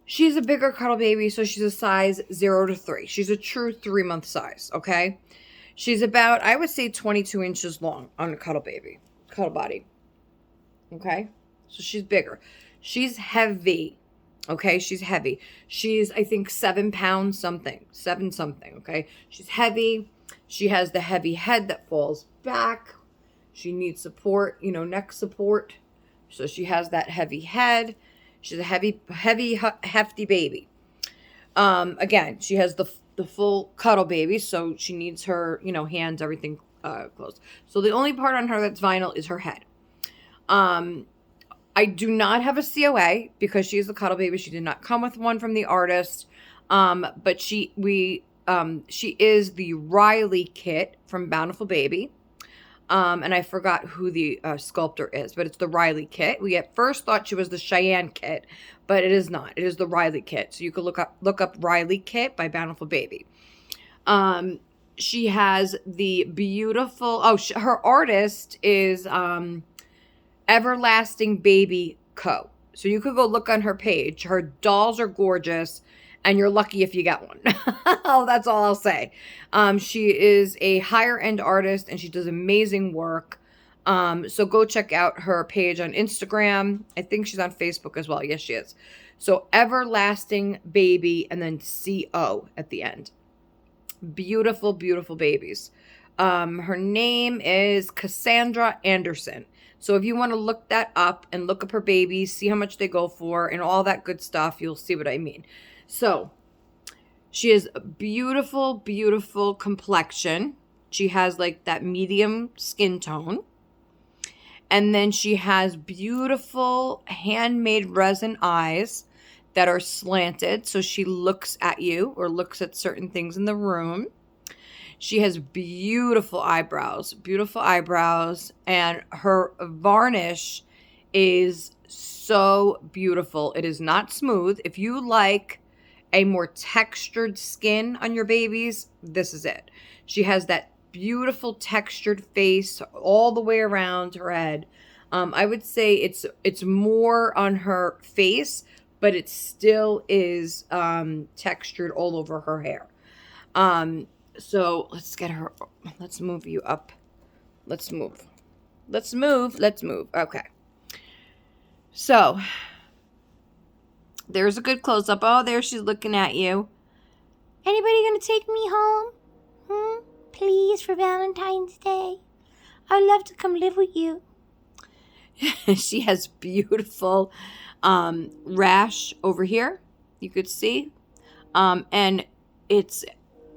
She's a bigger cuddle baby, so she's a size 0 to 3. She's a true 3-month size, okay? She's about, I would say, 22 inches long on a cuddle body, okay? So she's bigger. She's heavy, okay? She's heavy. She's, I think, 7 pounds something, 7 something, okay? She's heavy. She has the heavy head that falls back. She needs support, neck support. So she has that heavy head. She's a heavy, hefty baby. Again, she has the full cuddle baby, so she needs her, hands, everything closed. So the only part on her that's vinyl is her head. I do not have a COA because she is a cuddle baby. She did not come with one from the artist. But she is the Riley kit from Bountiful Baby. And I forgot who the sculptor is, but it's the Riley kit. We at first thought she was the Cheyenne kit, but it is not. It is the Riley kit. So you could look up Riley kit by Bountiful Baby. She has the beautiful, her artist is Everlasting Baby Co. So you could go look on her page. Her dolls are gorgeous. And you're lucky if you get one. Oh, that's all I'll say. She is a higher end artist and she does amazing work. So go check out her page on Instagram. I think she's on Facebook as well. Yes, she is. So Everlasting Baby and then CO at the end. Beautiful, beautiful babies. Her name is Cassandra Anderson. So if you want to look that up and look up her babies, see how much they go for and all that good stuff, you'll see what I mean. So, she has a beautiful, beautiful complexion. She has like that medium skin tone. And then she has beautiful handmade resin eyes that are slanted. So she looks at you or looks at certain things in the room. She has beautiful eyebrows. And her varnish is so beautiful. It is not smooth. If you like a more textured skin on your babies, this is it. She has that beautiful textured face all the way around her head. I would say it's more on her face, but it still is textured all over her hair. So let's move you up. Let's move. Okay. So there's a good close-up. Oh, there she's looking at you. Anybody gonna take me home? Please, for Valentine's Day. I'd love to come live with you. She has beautiful rash over here. You could see. And it's,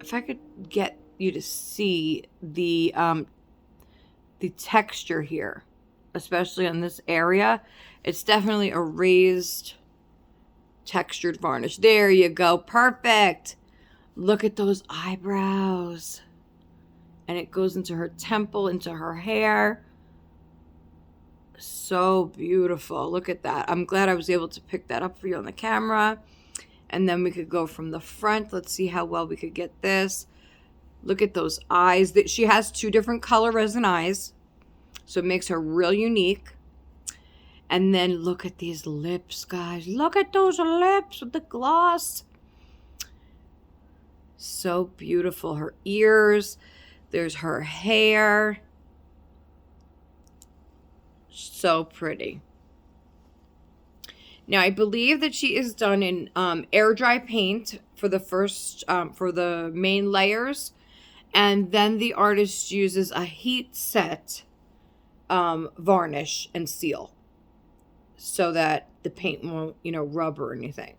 if I could get you to see the texture here, especially on this area, it's definitely a raised textured varnish. There you go. Perfect. Look at those eyebrows. And it goes into her temple, into her hair. So beautiful. Look at that. I'm glad I was able to pick that up for you on the camera. And then we could go from the front. Let's see how well we could get this. Look at those eyes. She has 2 different color resin eyes. So it makes her real unique. And then look at these lips, guys. Look at those lips with the gloss. So beautiful. Her ears. There's her hair. So pretty. Now, I believe that she is done in air dry paint for the first, for the main layers. And then the artist uses a heat set varnish and seal so that the paint won't, rub or anything.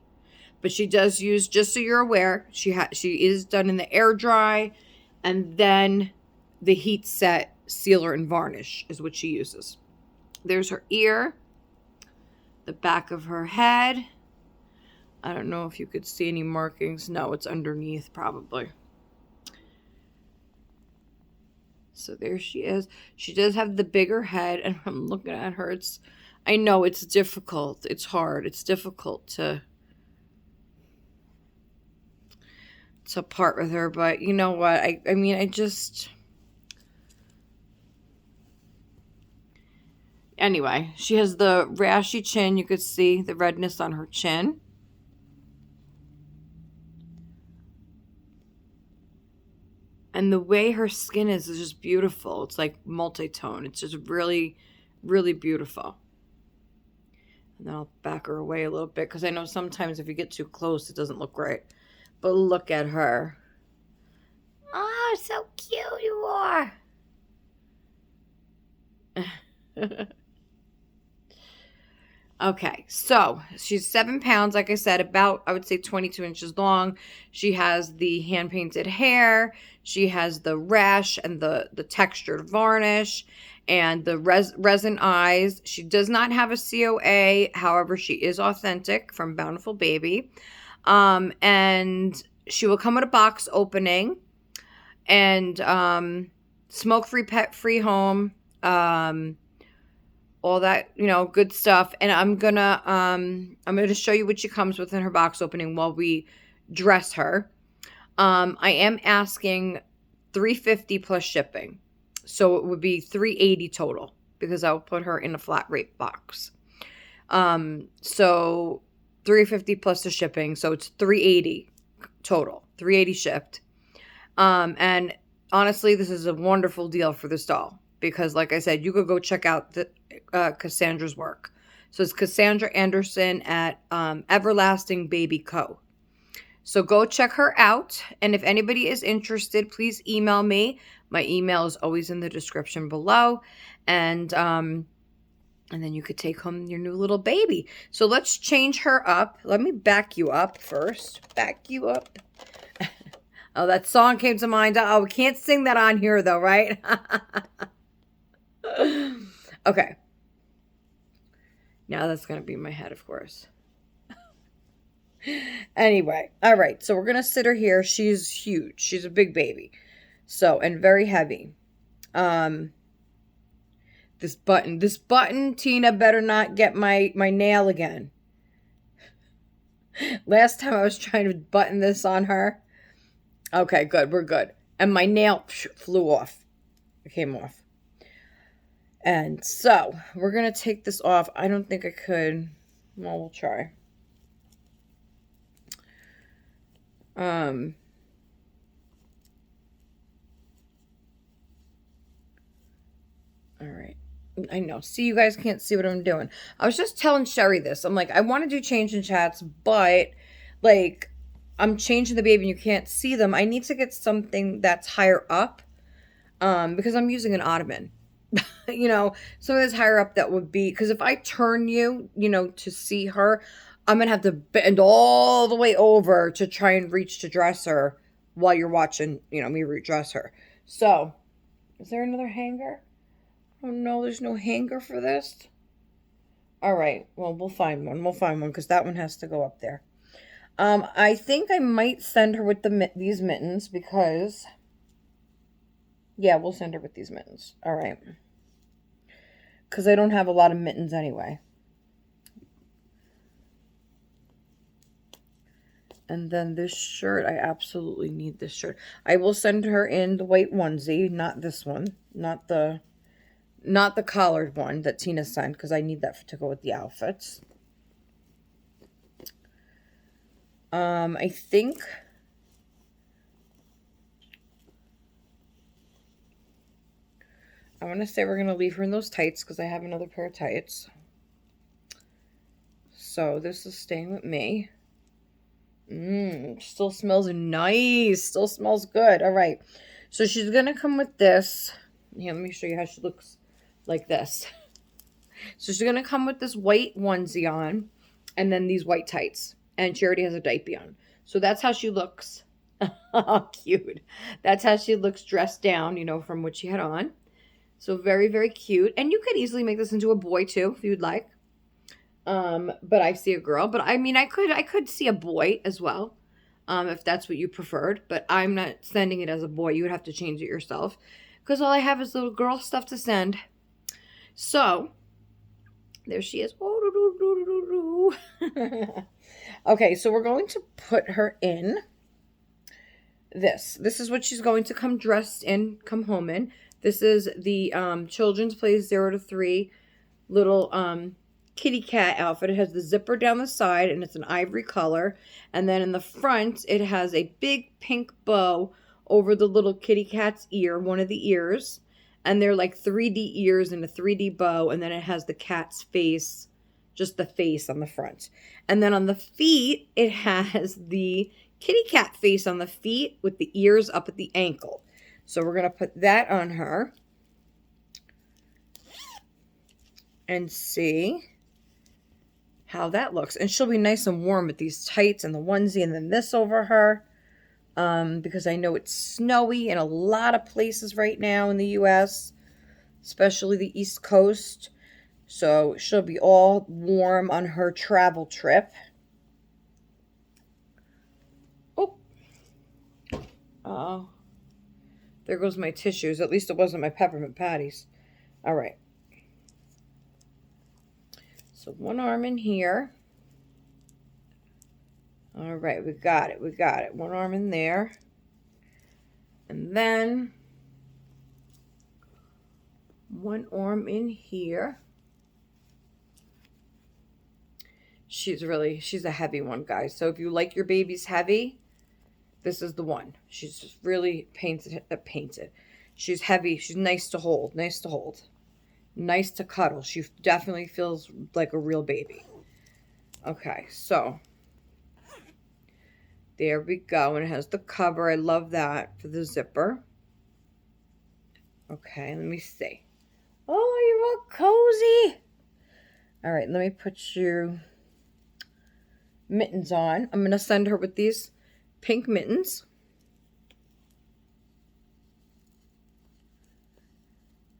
But she does use, just so you're aware, she is done in the air dry, and then the heat set sealer and varnish is what she uses. There's her ear, the back of her head. I don't know if you could see any markings. No, it's underneath probably. So there she is. She does have the bigger head, and I'm looking at her. I know it's difficult. It's hard. It's difficult to part with her, but you know what? I mean, anyway, she has the rashy chin. You could see the redness on her chin. And the way her skin is just beautiful. It's like multi-tone. It's just really, really beautiful. And then I'll back her away a little bit because I know sometimes if you get too close, it doesn't look right. But look at her. Oh, so cute you are. Okay, so she's 7 pounds, like I said, about, I would say 22 inches long. She has the hand-painted hair. She has the rash and the textured varnish and the resin eyes. She does not have a COA. However, she is authentic from Bountiful Baby. And she will come with a box opening and smoke-free, pet-free home. All that, good stuff. And I'm gonna show you what she comes with in her box opening while we dress her. I am asking $350 plus shipping. So it would be $380 total because I'll put her in a flat rate box. So $350 plus the shipping. So it's $380 total, $380 shipped. And honestly, this is a wonderful deal for this doll. Because, like I said, you could go check out Cassandra's work. So it's Cassandra Anderson at Everlasting Baby Co. So go check her out. And if anybody is interested, please email me. My email is always in the description below. And then you could take home your new little baby. So let's change her up. Let me back you up first. Back you up. Oh, that song came to mind. Oh, we can't sing that on here, though, right? Okay. Now that's going to be my head, of course. Anyway. All right. So we're going to sit her here. She's huge. She's a big baby. So, and very heavy. This button, Tina, better not get my nail again. Last time I was trying to button this on her. Okay, good. We're good. And my nail flew off. It came off. And so, we're going to take this off. I don't think I could. Well, we'll try. All right. I know. See, you guys can't see what I'm doing. I was just telling Sherry this. I'm like, I want to do change in chats, but, like, I'm changing the baby and you can't see them. I need to get something that's higher up because I'm using an ottoman. Some of this higher up that would be, because if I turn you, to see her, I'm going to have to bend all the way over to try and reach to dress her while you're watching, me redress her. So, is there another hanger? Oh no, there's no hanger for this. All right, well, we'll find one. We'll find one because that one has to go up there. I think I might send her with these mittens because, yeah, we'll send her with these mittens. All right. Because I don't have a lot of mittens anyway. And then this shirt, I absolutely need this shirt. I will send her in the white onesie, not this one. Not the Not the collared one that Tina sent, because I need that to go with the outfits. I think I want to say we're going to leave her in those tights because I have another pair of tights. So this is staying with me. Still smells nice. Still smells good. All right. So she's going to come with this. Here, let me show you how she looks like this. So she's going to come with this white onesie on and then these white tights. And she already has a diaper on. So that's how she looks. Oh, cute. That's how she looks dressed down, you know, from what she had on. So very, very cute. And you could easily make this into a boy too, if you'd like. But I see a girl. But I mean, I could see a boy as well, if that's what you preferred. But I'm not sending it as a boy. You would have to change it yourself, because all I have is little girl stuff to send. So there she is. Okay, so we're going to put her in this. This is what she's going to come dressed in, come home in. This is the Children's Play 0 to 3 little kitty cat outfit. It has the zipper down the side and it's an ivory color. And then in the front, it has a big pink bow over the little kitty cat's ear, one of the ears. And they're like 3D ears and a 3D bow. And then it has the cat's face, just the face on the front. And then on the feet, it has the kitty cat face on the feet with the ears up at the ankle. So we're going to put that on her and see how that looks. And she'll be nice and warm with these tights and the onesie and then this over her. Because I know it's snowy in a lot of places right now in the U.S., especially the East Coast. So she'll be all warm on her travel trip. Oh. There goes my tissues. At least it wasn't my peppermint patties. All right. So one arm in here. All right, we got it. We got it. One arm in there. And then one arm in here. She's a heavy one, guys. So if you like your babies heavy, this is the one. She's just really painted. She's heavy. She's nice to hold. Nice to hold. Nice to cuddle. She definitely feels like a real baby. Okay, so there we go. And it has the cover. I love that for the zipper. Okay, let me see. Oh, you're all cozy. All right, let me put your mittens on. I'm going to send her with these pink mittens.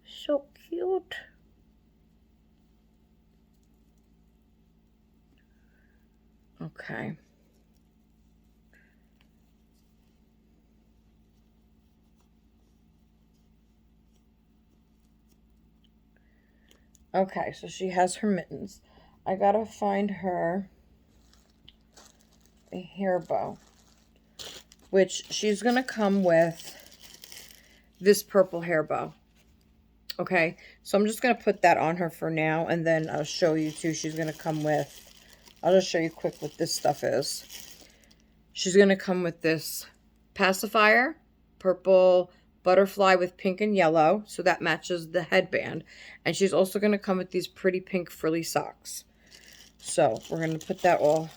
So cute. Okay. Okay, so she has her mittens. I gotta find her a hair bow, which she's gonna come with this purple hair bow. Okay, so I'm just gonna put that on her for now, and then I'll show you too. She's gonna come with, I'll just show you quick what this stuff is. She's gonna come with this pacifier, purple butterfly with pink and yellow, so that matches the headband. And she's also going to come with these pretty pink frilly socks. So we're going to put that all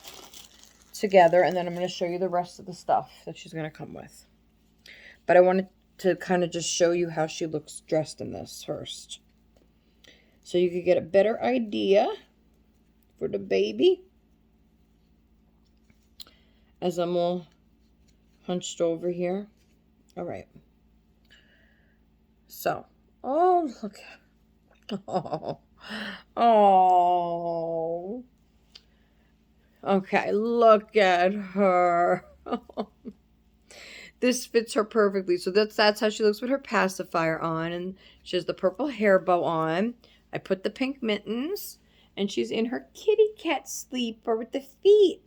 together, and then I'm going to show you the rest of the stuff that she's going to come with. But I wanted to kind of just show you how she looks dressed in this first, so you could get a better idea for the baby. As I'm all hunched over here. All right. So, oh, look. Oh, oh. Okay, look at her. This fits her perfectly. So that's how she looks with her pacifier on. And she has the purple hair bow on. I put the pink mittens. And she's in her kitty cat sleeper with the feet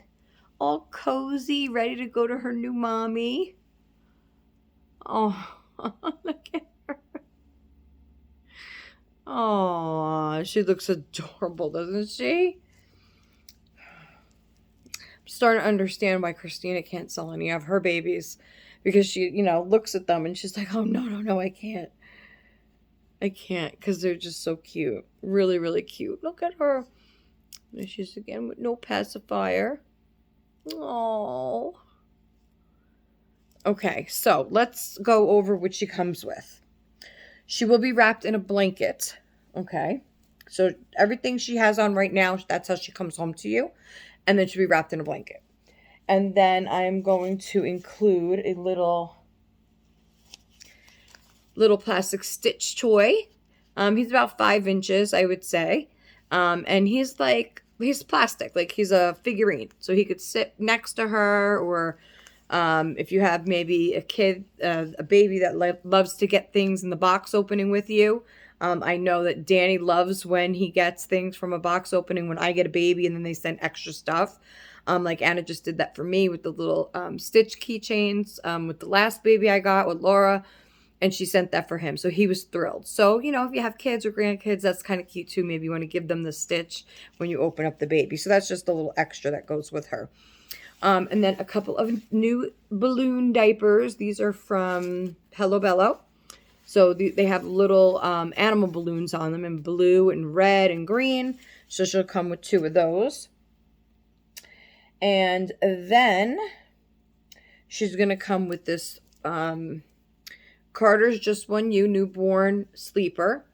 all cozy, ready to go to her new mommy. Oh, look at her. Oh, she looks adorable, doesn't she? I'm starting to understand why Christina can't sell any of her babies, because she, looks at them and she's like, oh, no, no, no, I can't. I can't, because they're just so cute. Really, really cute. Look at her. There she's again with no pacifier. Oh. Okay, so let's go over what she comes with. She will be wrapped in a blanket. Okay. So everything she has on right now, that's how she comes home to you. And then she'll be wrapped in a blanket. And then I'm going to include a little plastic stitch toy. He's about 5 inches, I would say. And he's plastic, like he's a figurine. So he could sit next to her, or if you have maybe a kid, a baby that loves to get things in the box opening with you. I know that Danny loves when he gets things from a box opening when I get a baby and then they send extra stuff. Like Anna just did that for me with the little stitch keychains with the last baby I got with Laura. And she sent that for him. So he was thrilled. So, if you have kids or grandkids, that's kind of cute too. Maybe you want to give them the stitch when you open up the baby. So that's just a little extra that goes with her. And then a couple of new balloon diapers. These are from Hello Bello. So they have little animal balloons on them in blue and red and green. So she'll come with 2 of those. And then she's going to come with this Carter's Just One You newborn sleeper.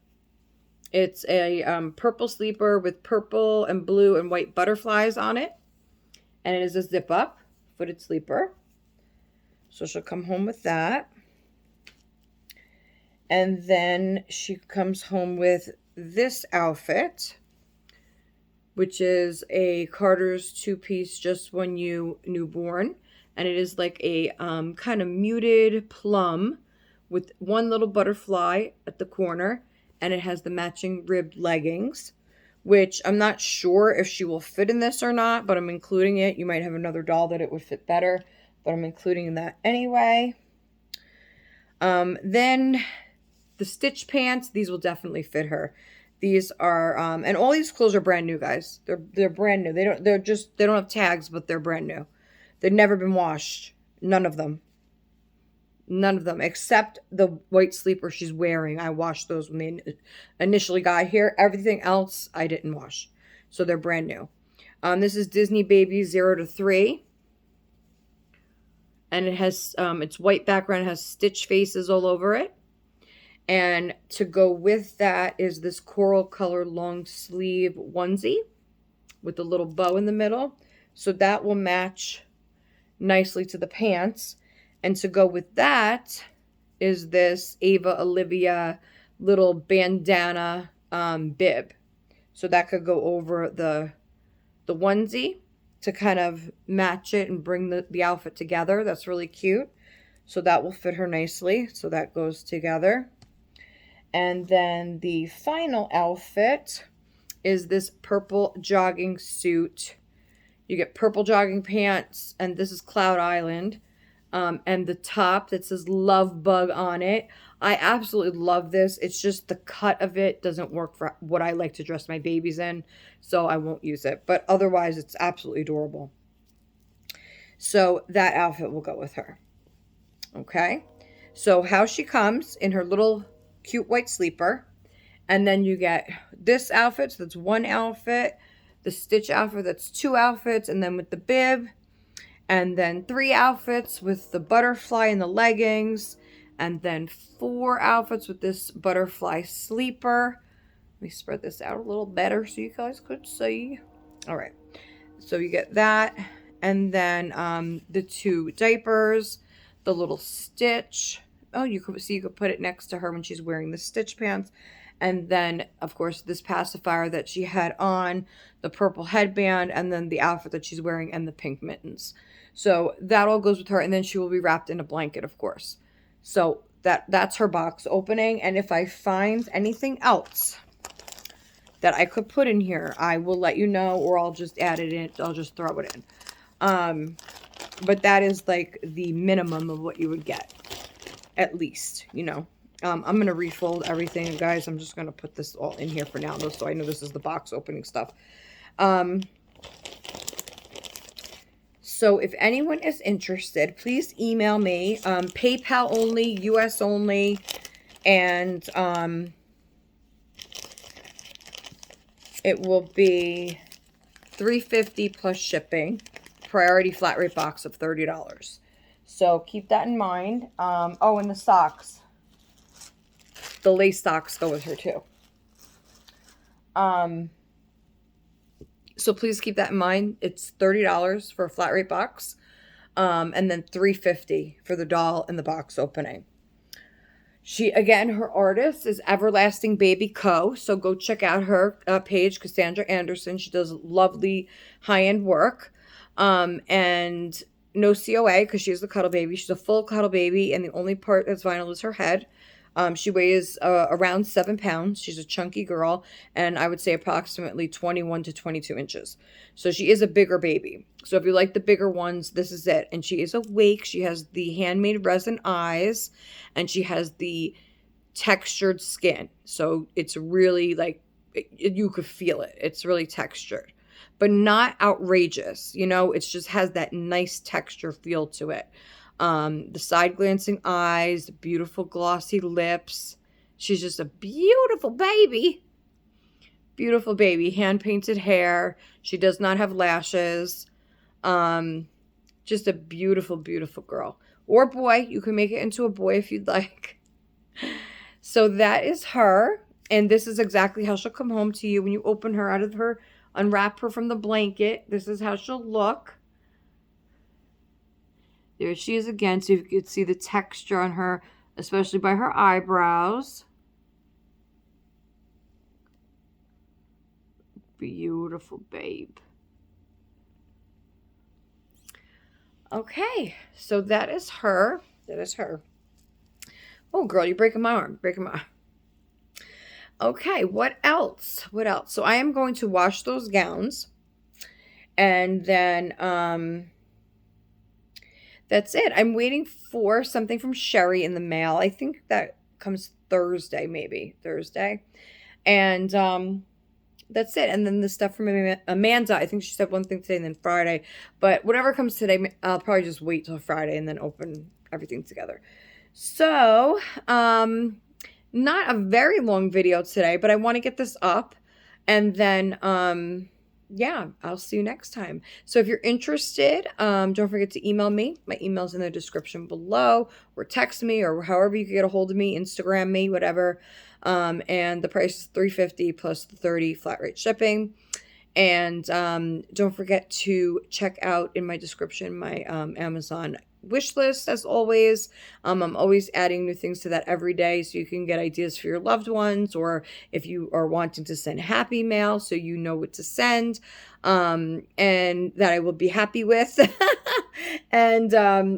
It's a purple sleeper with purple and blue and white butterflies on it. And it is a zip-up footed sleeper. So she'll come home with that. And then she comes home with this outfit, which is a Carter's 2-piece Just One You newborn. And it is like a kind of muted plum with one little butterfly at the corner. And it has the matching ribbed leggings, which I'm not sure if she will fit in this or not, but I'm including it. You might have another doll that it would fit better, but I'm including that anyway. Then the stitch pants, these will definitely fit her. These are, and all these clothes are brand new, guys. They're brand new. They don't have tags, but they're brand new. They've never been washed. None of them. None of them, except the white sleeper she's wearing. I washed those when they initially got here. Everything else I didn't wash. So they're brand new. This is Disney Baby 0 to 3. And it has, it's white background. It has stitch faces all over it. And to go with that is this coral color long sleeve onesie with a little bow in the middle. So that will match nicely to the pants. And to go with that is this Ava Olivia little bandana bib. So that could go over the onesie to kind of match it and bring the outfit together. That's really cute. So that will fit her nicely. So that goes together. And then the final outfit is this purple jogging suit. You get purple jogging pants, and this is Cloud Island. And the top that says Love Bug on it. I absolutely love this. It's just the cut of it doesn't work for what I like to dress my babies in, so I won't use it. But otherwise, it's absolutely adorable. So that outfit will go with her. Okay? So how she comes in her little cute white sleeper. And then you get this outfit, so that's 1 outfit. The stitch outfit, that's 2 outfits. And then with the bib. And then 3 outfits with the butterfly and the leggings. And then 4 outfits with this butterfly sleeper. Let me spread this out a little better so you guys could see. All right. So you get that. And then the 2 diapers. The little stitch. Oh, you could see, you could put it next to her when she's wearing the stitch pants. And then, of course, this pacifier that she had on, the purple headband, and then the outfit that she's wearing, and the pink mittens. So that all goes with her, and then she will be wrapped in a blanket, of course. So that's her box opening, and if I find anything else that I could put in here, I will let you know, or I'll just add it in. I'll just throw it in. But that is like the minimum of what you would get, at least, you know. I'm going to refold everything, guys. I'm just going to put this all in here for now, though, so I know this is the box opening stuff. So if anyone is interested, please email me. PayPal only, US only, and it will be $3.50 plus shipping. Priority flat rate box of $30. So keep that in mind. Oh, and the socks. The lace socks go with her too. So please keep that in mind. It's $30 for a flat rate box. And then $3.50 for the doll and the box opening. She, again, her artist is Everlasting Baby Co. So go check out her page, Cassandra Anderson. She does lovely high-end work. And no COA because she's the cuddle baby. She's a full cuddle baby, and the only part that's vinyl is her head. She weighs around 7 pounds. She's a chunky girl, and I would say approximately 21 to 22 inches. So she is a bigger baby. So if you like the bigger ones, this is it. And she is awake. She has the handmade resin eyes, and she has the textured skin. So it's really like, you could feel it. It's really textured, but not outrageous. You know, it just has that nice texture feel to it. The side glancing eyes, the beautiful glossy lips. She's just a beautiful baby. Beautiful baby. Hand painted hair. She does not have lashes. Just a beautiful, beautiful girl. Or boy. You can make it into a boy if you'd like. So that is her. And this is exactly how she'll come home to you when you open her out of her, unwrap her from the blanket. This is how she'll look. There she is again, so you can see the texture on her, especially by her eyebrows. Beautiful babe. Okay, so that is her. That is her. Oh, girl, you're breaking my arm. Breaking my arm. Okay, what else? What else? So I am going to wash those gowns. And then, that's it. I'm waiting for something from Sherry in the mail. I think that comes Thursday, maybe. Thursday. And that's it. And then the stuff from Amanda. I think she said one thing today and then Friday. But whatever comes today, I'll probably just wait till Friday and then open everything together. So, not a very long video today, but I want to get this up. And then, yeah, I'll see you next time. So if you're interested, don't forget to email me. My email's in the description below, or text me, or however you can get a hold of me, Instagram me, whatever. And the price is $3.50 plus the $30 flat rate shipping. And don't forget to check out in my description my Amazon wish list, as always. I'm always adding new things to that every day, so you can get ideas for your loved ones, or if you are wanting to send happy mail, so you know what to send, and that I will be happy with, and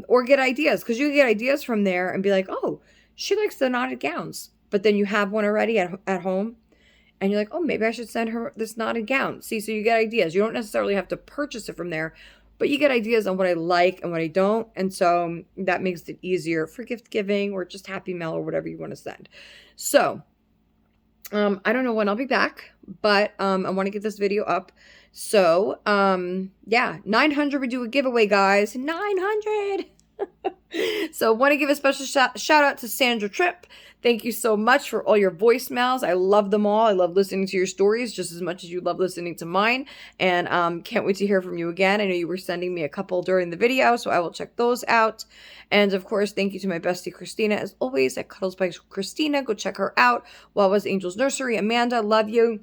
or get ideas, because you can get ideas from there and be like, oh, she likes the knotted gowns, but then you have one already at home. And you're like, oh, maybe I should send her this knotted gown. See, so you get ideas. You don't necessarily have to purchase it from there, but you get ideas on what I like and what I don't. And so that makes it easier for gift giving or just happy mail or whatever you want to send. So I don't know when I'll be back, but I want to get this video up. So yeah, 900 we do a giveaway, guys. 900. So I want to give a special shout out to Sandra Tripp. Thank you so much for all your voicemails. I love them all. I love listening to your stories just as much as you love listening to mine. And can't wait to hear from you again. I know you were sending me a couple during the video, so I will check those out. And of course, thank you to my bestie Christina, as always, at Cuddles by Christina. Go check her out. Wawa's Angels Nursery. Amanda, love you.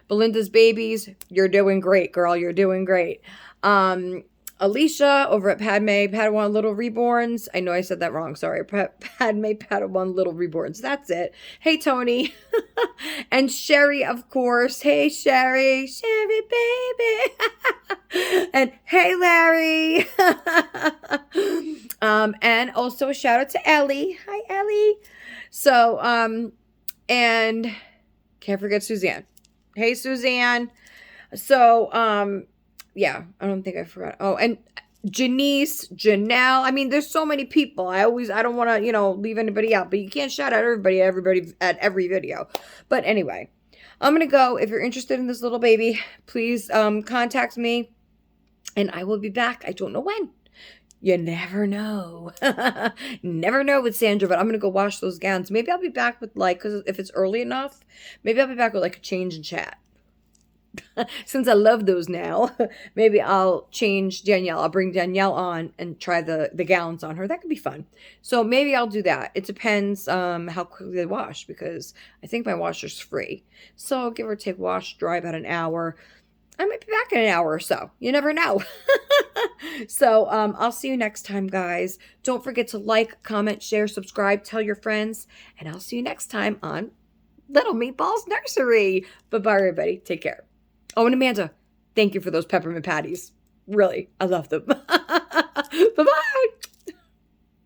Belinda's Babies, you're doing great, girl. You're doing great. Alicia over at Padawan Little Reborns. I know I said that wrong. Sorry. Padawan Little Reborns. That's it. Hey, Tony. And Sherry, of course. Hey, Sherry. Sherry, baby. And hey, Larry. And also a shout out to Ellie. Hi, Ellie. So, and can't forget Suzanne. Hey, Suzanne. So, yeah, I don't think I forgot. Oh, and Janice, Janelle. I mean, there's so many people. I don't want to, leave anybody out, but you can't shout out everybody at every video. But anyway, I'm going to go. If you're interested in this little baby, please contact me and I will be back. I don't know when. You never know. Never know with Sandra, but I'm going to go wash those gowns. Maybe I'll be back with because if it's early enough, maybe I'll be back with a change in chat. Since I love those now, maybe I'll change Danielle. I'll bring Danielle on and try the gowns on her. That could be fun. So maybe I'll do that. It depends how quickly they wash because I think my washer's free. So give or take wash, dry about an hour. I might be back in an hour or so. You never know. So I'll see you next time, guys. Don't forget to like, comment, share, subscribe, tell your friends, and I'll see you next time on Little Meatballs Nursery. Bye-bye, everybody. Take care. Oh, and Amanda, thank you for those peppermint patties. Really, I love them. Bye-bye.